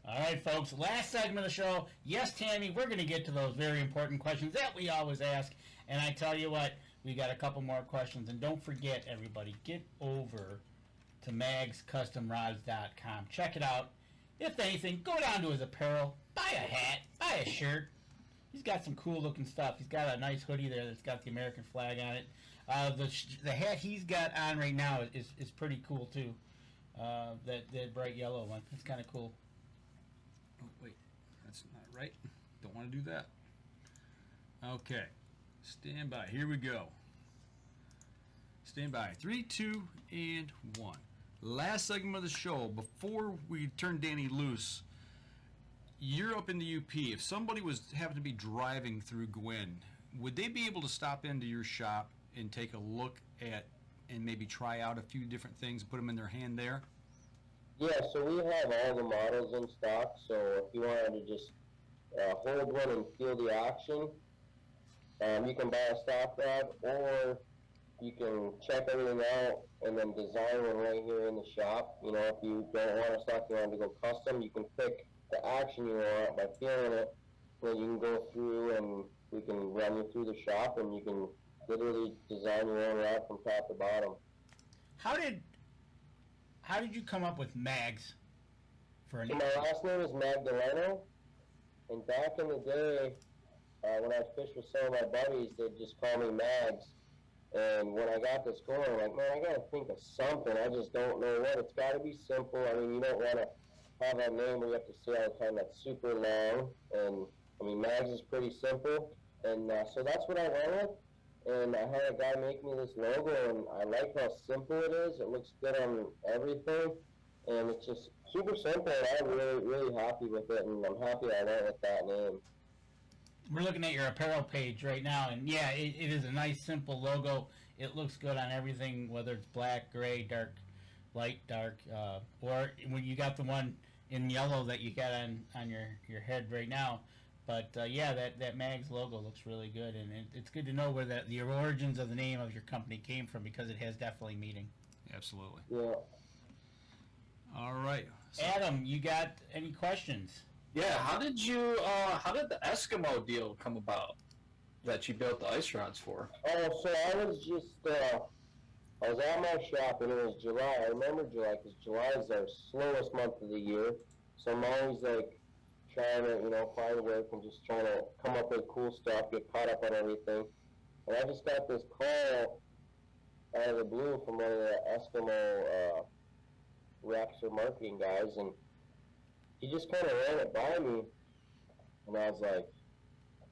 All right, folks, last segment of the show. Yes, Tammy, we're going to get to those very important questions that we always ask. And I tell you what, we got a couple more questions. And don't forget, everybody, get over to magscustomrods.com. Check it out. If anything, go down to his apparel, buy a hat, buy a shirt. He's got some cool looking stuff. He's got a nice hoodie there that's got the American flag on it. The hat he's got on right now is pretty cool too. That bright yellow one. It's kind of cool. Oh, wait, that's not right. Don't want to do that. Okay, stand by. Here we go. Stand by. 3, 2, and 1. Last segment of the show. Before we turn Danny loose, you're up in the UP. If somebody was happened to be driving through Gwynn, would they be able to stop into your shop and take a look at and maybe try out a few different things, put them in their hand there? Yeah, so we have all the models in stock, so if you wanted to just hold one and feel the action, you can buy a stock rod, or you can check everything out and then design one right here in the shop. You know, if you don't want a stock, you want to go custom, you can pick the action you want by feeling it. Then you can go through and we can run you through the shop and you can literally design your own rod from top to bottom. How did you come up with Mags? For an So my last name is Magdaleno, and back in the day, when I'd fish with some of my buddies, they'd just call me Mags. And when I got this going, I'm like, man, I gotta think of something. I just don't know what. It's gotta be simple. I mean, you don't want to have a name where you have to say all the time that's super long. And I mean, Mags is pretty simple. And so that's what I went with. And I had a guy make me this logo, and I like how simple it is. It looks good on everything, and it's just super simple. And I'm really, really happy with it, and I'm happy I went with that name. We're looking at your apparel page right now, and yeah, it is a nice, simple logo. It looks good on everything, whether it's black, gray, dark, light, dark, or when you got the one in yellow that you got on your head right now. But yeah, that Mags logo looks really good, and it's good to know where the origins of the name of your company came from, because it has definitely meaning. Absolutely. Yeah. All right. So, Adam, you got any questions? Yeah, how did the Eskimo deal come about that you built the ice rods for? Oh, so I was just, I was at my shop, and it was July. I remember July, because July is our slowest month of the year. So I'm always like trying to, find work and just trying to come up with cool stuff, get caught up on everything. And I just got this call out of the blue from one of the Eskimo reps or marketing guys, and he just kind of ran it by me, and I was like,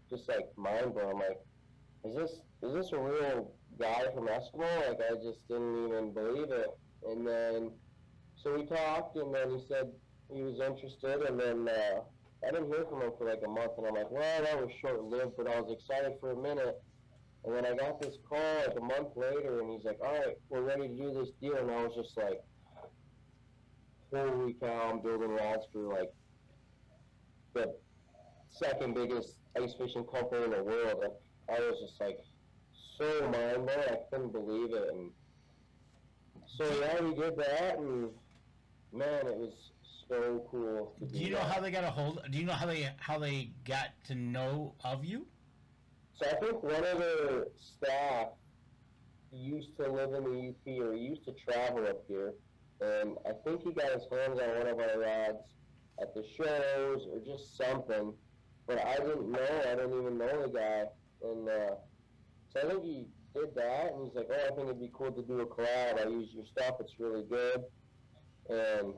just like mind blown. I'm like, is this a real guy from Eskimo? Like, I just didn't even believe it. And then, so we talked, and then he said he was interested, and then I didn't hear from him for like a month, and I'm like, well, that was short-lived, but I was excited for a minute. And then I got this call like a month later, and he's like, all right, we're ready to do this deal. And I was just like, holy cow, I'm building rods for like the second biggest ice fishing company in the world. I was just like so mind blown, I couldn't believe it. And so yeah, we did that, and man, it was so cool. Do you know how they got a hold? Do you know how they got to know of you? So I think one of their staff used to live in the UP, or he used to travel up here, and I think he got his hands on one of our rods at the shows or just something, but I didn't know. I didn't even know the guy, and so I think he did that, and he's like, oh, I think it'd be cool to do a collab. I use your stuff. It's really good. And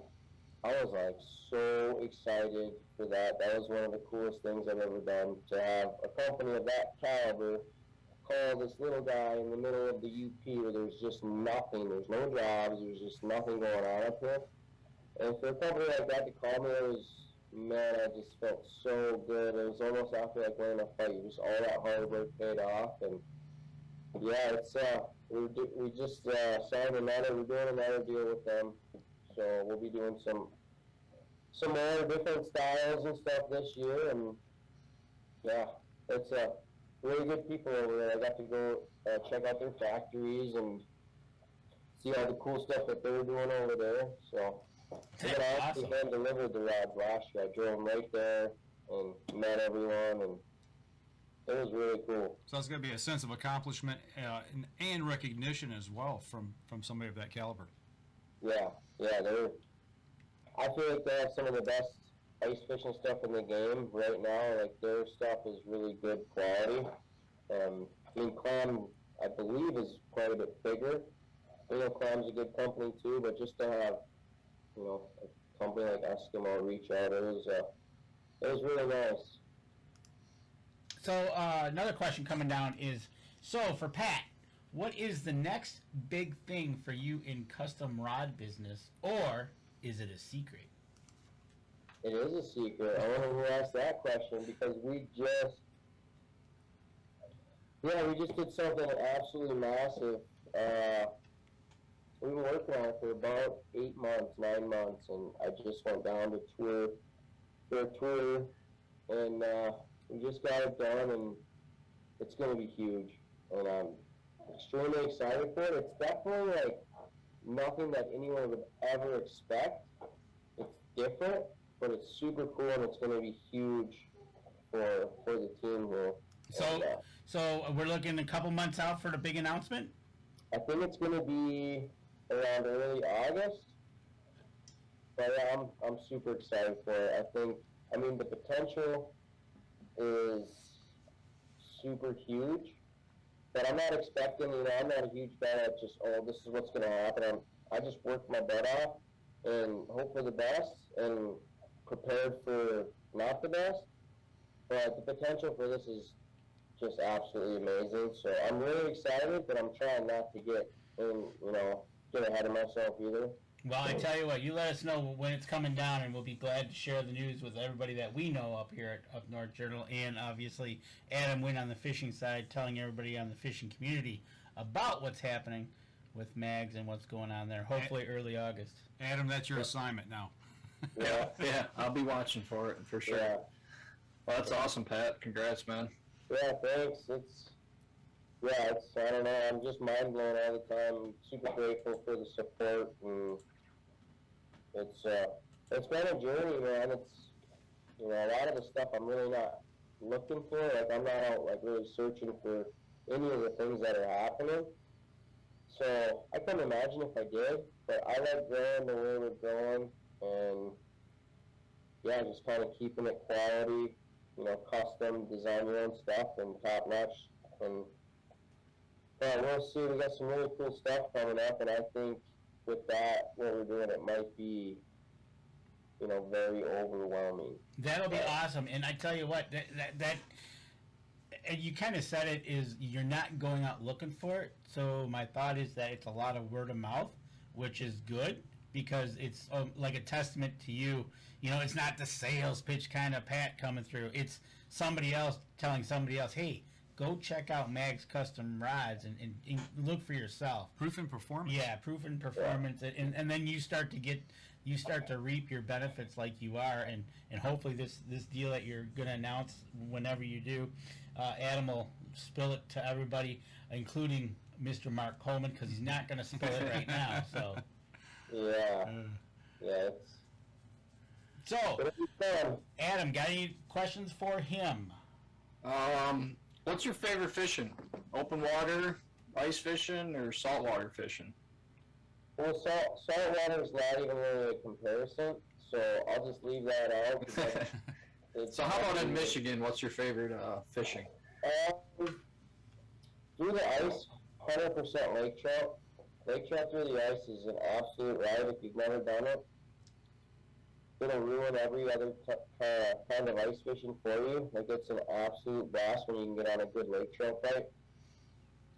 I was like so excited for that. That was one of the coolest things I've ever done, to have a company of that caliber call this little guy in the middle of the UP where there's just nothing. There's no jobs. There's just nothing going on up here. And for a company like that to call me, it was, man, I just felt so good. It was almost after like winning a fight. Just all that hard work paid off. And yeah, it's we just signed another. We're doing another deal with them. So we'll be doing some more different styles and stuff this year, and yeah, it's really good people over there. I got to go check out their factories and see all the cool stuff that they're doing over there. So And then I actually Awesome. hand delivered the rods last year. I drove them right there and met everyone, and it was really cool. So it's going to be a sense of accomplishment and recognition as well from somebody of that caliber. Yeah, I feel like they have some of the best ice fishing stuff in the game right now. Like, their stuff is really good quality. I mean, Clam, I believe, is quite a bit bigger. You know, Clam's a good company too, but just to have, you know, a company like Eskimo reach out, it was really nice. So another question coming down is, so for Pat, what is the next big thing for you in custom rod business, or is it a secret? It is a secret. I wonder who asked that question, because we just did something absolutely massive. We've been working on it for about 8 months, 9 months, and I just went down to tour for a tour, and we just got it done, and it's going to be huge, and I'm extremely excited for it. It's definitely like nothing that anyone would ever expect. It's different, but it's super cool, and it's going to be huge for the team here. So, And, so we're looking a couple months out for the big announcement. I think it's going to be around early August. But yeah, I'm super excited for it. I mean, the potential is super huge. But I'm not expecting, I'm not a huge fan of just, this is what's going to happen. I just worked my butt off and hope for the best and prepared for not the best. But the potential for this is just absolutely amazing. So I'm really excited, but I'm trying not to get ahead of myself either. Well, I tell you what, you let us know when it's coming down, and we'll be glad to share the news with everybody that we know up here at Up North Journal, and obviously Adam Wynn on the fishing side, telling everybody on the fishing community about what's happening with Mags and what's going on there. Hopefully early August. Adam, that's your assignment now. Yeah. Yeah, I'll be watching for it for sure. Yeah. Well, that's awesome, Pat. Congrats, man. Yeah, thanks. I don't know, I'm just mind blown all the time. I'm super grateful for the support, and it's been a journey, man. It's, a lot of the stuff I'm really not looking for. Like, I'm not out, like, really searching for any of the things that are happening. So I couldn't imagine if I did, but I like growing the way we're growing, and yeah, just kind of keeping it quality, custom, design your own stuff, and top notch. And we'll see. We got some really cool stuff coming up, and I think with that, what we're doing, it might be, very overwhelming. That'll be awesome. And I tell you what, that and you kind of said it, is you're not going out looking for it. So my thought is that it's a lot of word of mouth, which is good, because it's like a testament to you. It's not the sales pitch kind of Pat coming through. It's somebody else telling somebody else, hey, go check out Mag's Custom Rods and look for yourself. Proof and performance. Yeah, proof and performance. And then you start to reap your benefits like you are. And hopefully this deal that you're going to announce, whenever you do, Adam will spill it to everybody, including Mr. Mark Coleman, because he's not going to spill it right now. So. Yeah. It's So, it'll be fun. Adam, got any questions for him? What's your favorite fishing? Open water, ice fishing, or saltwater fishing? Well, saltwater is not even really a comparison, so I'll just leave that out. because So how about in Michigan? What's your favorite fishing? Through the ice, 100% lake trout. Lake trout through the ice is an absolute ride if you've never done it. It'll ruin every other kind of ice fishing for you. Like, it's an absolute blast when you can get on a good lake trout bite.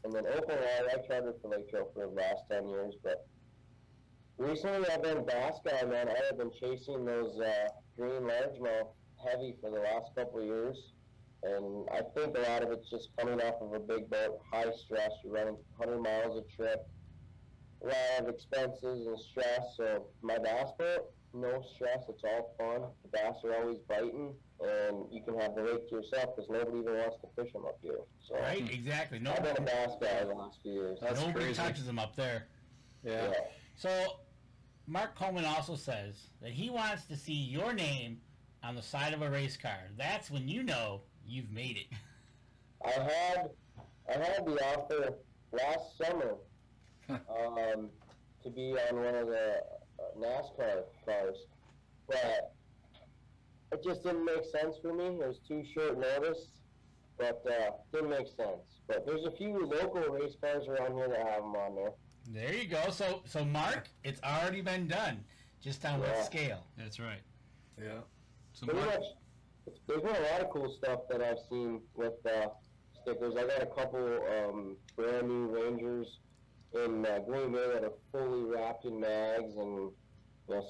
And then open water, I chartered for lake trout for the last 10 years, but recently I've been bass guy, man. I have been chasing those green largemouth heavy for the last couple of years. And I think a lot of it's just coming off of a big boat, high stress. You're running 100 miles a trip, a lot of expenses and stress. So my bass boat, no stress, it's all fun. The bass are always biting, and you can have the lake to yourself because nobody even wants to fish them up here. So Right, exactly. I've been a bass guy the last few years. That's Nobody crazy. touches them up there. Yeah. So, Mark Coleman also says that he wants to see your name on the side of a race car. That's when you know you've made it. I had the offer last summer to be on one of the NASCAR cars, but it just didn't make sense for me. It was too short notice, but didn't make sense. But there's a few local race cars around here that have them on there. There you go. So Mark, it's already been done. Just on what scale? That's right. Yeah. So Pretty Mark, much, there's been a lot of cool stuff that I've seen with stickers. I got a couple brand new Rangers in Green Bay that are fully wrapped in mags, and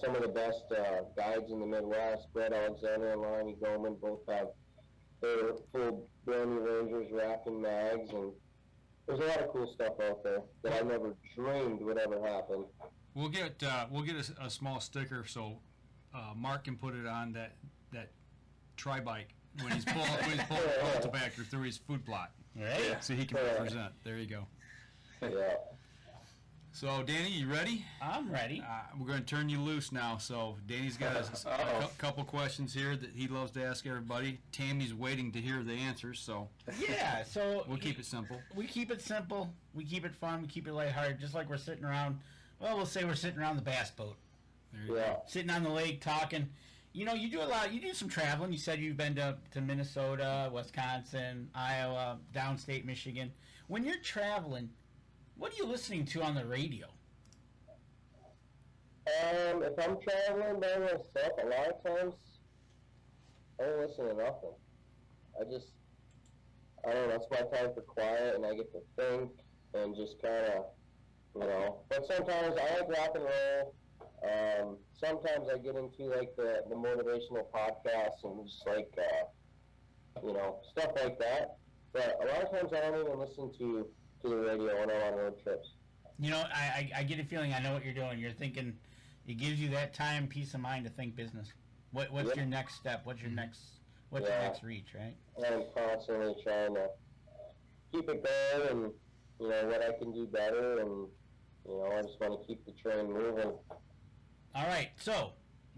some of the best guides in the Midwest. Brett Alexander and Lonnie Goldman both have their full brand new Rangers wrapped in mags, and there's a lot of cool stuff out there that I never dreamed would ever happen. we'll get a small sticker so Mark can put it on that tri-bike when he's pulling the cultivator through his food plot, Right? so he can represent. There you go. Yeah. So Danny, you ready? I'm ready. We're going to turn you loose now. So Danny's got a couple questions here that he loves to ask everybody. Tammy's waiting to hear the answers, so Yeah, so we'll keep it simple. We keep it simple. We keep it fun. We keep it lighthearted, just like we're sitting around. Well, we'll say we're sitting around the bass boat, There you Yeah. go. sitting on the lake talking. You know, you do a lot. You do some traveling. You said you've been to Minnesota, Wisconsin, Iowa, downstate Michigan. When you're traveling, what are you listening to on the radio? If I'm traveling by myself, a lot of times I don't listen to nothing. I don't know, it's my time for quiet, and I get to think and just kind of, But sometimes I like rock and roll. Sometimes I get into like the motivational podcasts and just like, stuff like that. But a lot of times I don't even listen to the radio when I'm on road trips. You know, I get a feeling I know what you're doing. You're thinking, it gives you that time, peace of mind to think business. What's Yep. your next step? What's your next your next reach, right? I'm constantly trying to keep it going and, what I can do better, and, I just want to keep the train moving. All right. So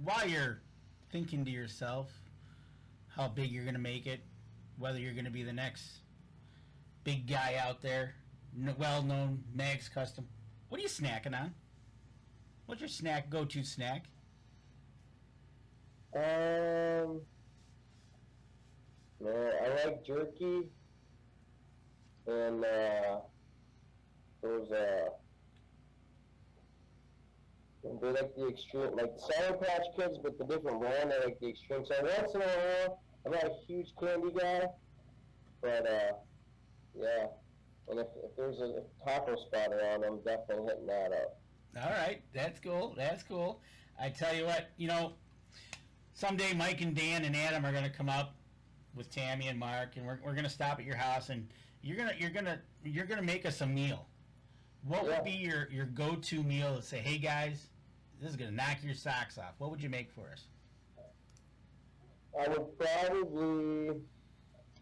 while you're thinking to yourself how big you're going to make it, whether you're going to be the next big guy out there, well-known Mags Custom, what are you snacking on? What's your go-to snack? I like jerky, and those they like the extreme, like Sour Patch Kids, but the different one. I like the extreme. So once in a while, I'm not a huge candy guy, but yeah. And if there's a taco spot around, I'm definitely hitting that up. All right, that's cool. That's cool. I tell you what, someday Mike and Dan and Adam are going to come up with Tammy and Mark, and we're going to stop at your house, and you're gonna make us a meal. What would be your go-to meal to say, hey guys, this is going to knock your socks off? What would you make for us? I would probably.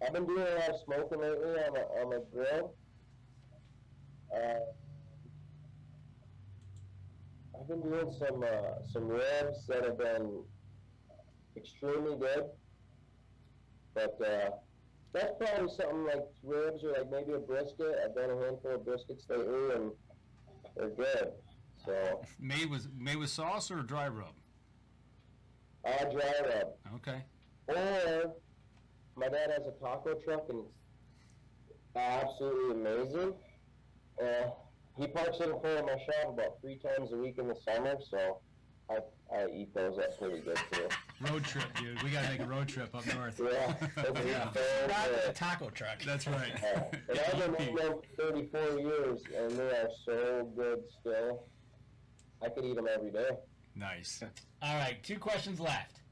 I've been doing a lot of smoking lately on a grill. I've been doing some ribs that have been extremely good, but that's probably something like ribs or like maybe a brisket. I've done a handful of briskets lately, and they're good. So Made with sauce or dry rub? I dry rub. Okay. Or my dad has a taco truck, and it's absolutely amazing. He parks it in front of my shop about 3 times a week in the summer, so I eat those up pretty good too. Road trip, dude. We gotta make a road trip up north. Yeah, Yeah. Not a taco truck. That's right. And I've been eating them for 34 years, and they are so good still. I could eat them every day. Nice. All right, 2 questions left.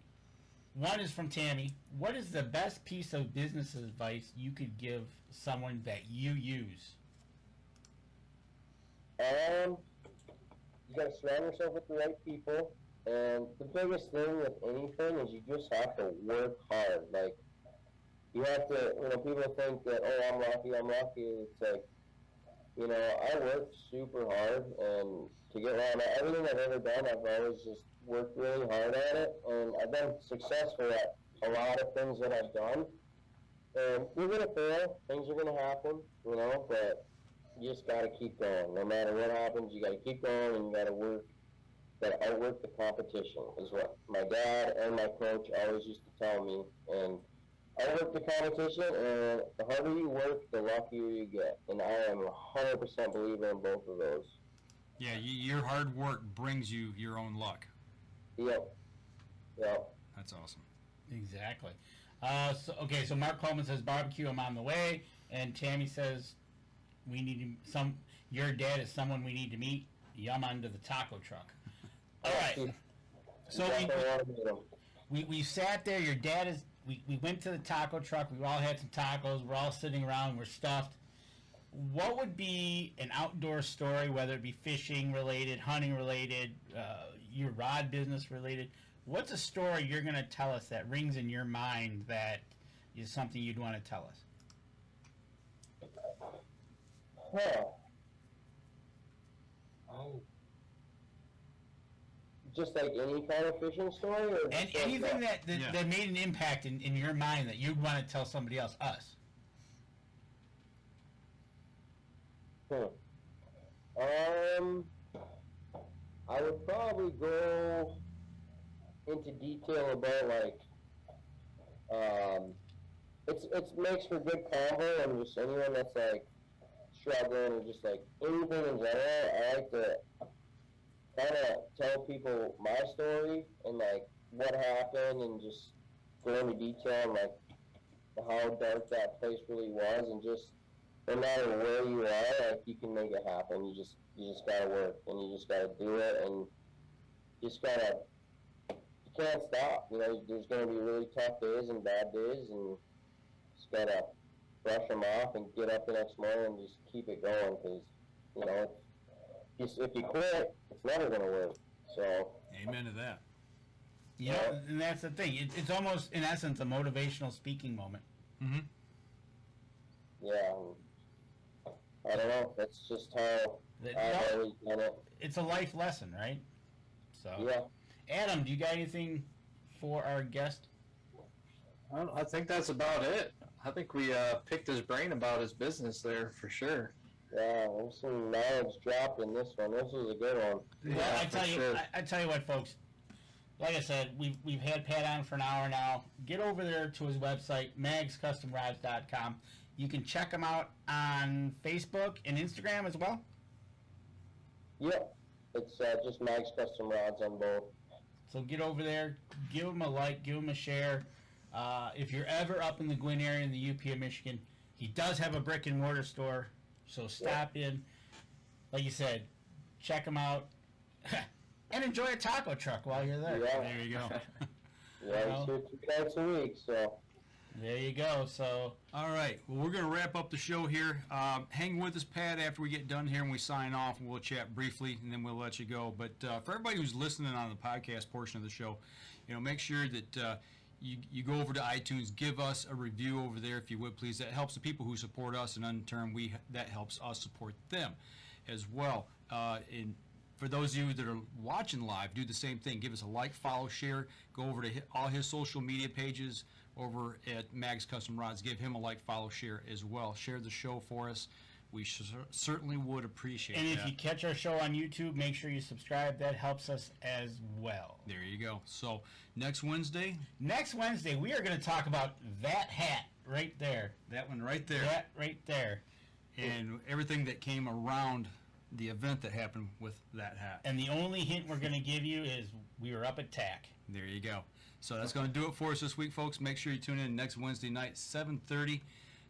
One is from Tammy. What is the best piece of business advice you could give someone that you use? You gotta surround yourself with the right people, and the biggest thing with anything is you just have to work hard. Like, you have to, people think that, oh, I'm lucky. It's like, you know, I worked super hard, and to get around everything I've ever done, I've always just worked really hard at it, and I've been successful at a lot of things that I've done. And you're gonna fail, things are gonna happen, you know, but you just gotta keep going. No matter what happens, you gotta keep going, and you gotta outwork the competition, is what my dad and my coach always used to tell me. And outwork the competition, and the harder you work, the luckier you get. And I am a 100% believer in both of those. Yeah, your hard work brings you your own luck. Yep. Yep. That's awesome. Exactly. So Mark Coleman says barbecue, I'm on the way, and Tammy says we need some. Your dad is someone we need to meet. Yum onto the taco truck. All right. So Definitely want to meet him. we sat there. Your dad is. We went to the taco truck. We all had some tacos. We're all sitting around. We're stuffed. What would be an outdoor story, whether it be fishing related, hunting related, your rod business related? What's a story you're going to tell us that rings in your mind that is something you'd want to tell us? Huh. Just like any kind of fishing story? Or And just anything like that made an impact in your mind that you'd want to tell somebody else, us. I would probably go into detail about like it makes for good convo, and just anyone that's like struggling or just like anything in general. I like to kind of tell people my story and like what happened, and just go into detail and like how dark that place really was, and just no matter where you are, like you can make it happen. You just gotta work, and you just gotta do it, and you just gotta, you can't stop. You know, there's gonna be really tough days and bad days, and just gotta brush them off and get up the next morning and just keep it going. Because you know, if you quit, it's never gonna work. So. Amen to that. Yeah, and that's the thing. It's almost, in essence, a motivational speaking moment. Mm-hmm. Yeah. I don't know. That's just how I've always done it. It's a life lesson, right? So, Yeah. Adam, do you got anything for our guest? I think that's about it. I think we picked his brain about his business there for sure. Yeah, there's some knowledge dropped in this one. This was a good one. Well, I for tell you, sure. I tell you what, folks. Like I said, we've had Pat on for an hour now. Get over there to his website, magscustomrods.com. You can check him out on Facebook and Instagram as well. Yep. It's just Mag's Custom Rods on both. So get over there, give him a like, give him a share. If you're ever up in the Gwinn area in the UP of Michigan, he does have a brick and mortar store. So stop in. Like you said, check him out. And enjoy a taco truck while you're there. Yeah. There you go. Yeah, he's here 2 nights a week, so. There you go. So All right. Well, we're going to wrap up the show here. Hang with us, Pat, after we get done here and we sign off, and we'll chat briefly, and then we'll let you go. But for everybody who's listening on the podcast portion of the show, you know, make sure that you go over to iTunes, give us a review over there, if you would, please. That helps the people who support us, and in turn, that helps us support them as well. For those of you that are watching live, do the same thing. Give us a like, follow, share. Go over to all his social media pages over at Mag's Custom Rods. Give him a like, follow, share as well. Share the show for us. We certainly would appreciate and that. if you catch our show on YouTube, make sure you subscribe. That helps us as well. There you go. So next Wednesday, Next Wednesday, we are going to talk about that hat right there. that one right there, That right there. and everything that came around the event that happened with that hat. And the only hint we're going to give you is we were up at TAC. There you go. So that's going to do it for us this week, folks. Make sure you tune in next Wednesday night, 7:30,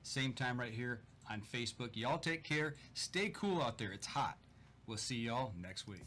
same time right here on Facebook. Y'all take care. Stay cool out there. It's hot. We'll see y'all next week.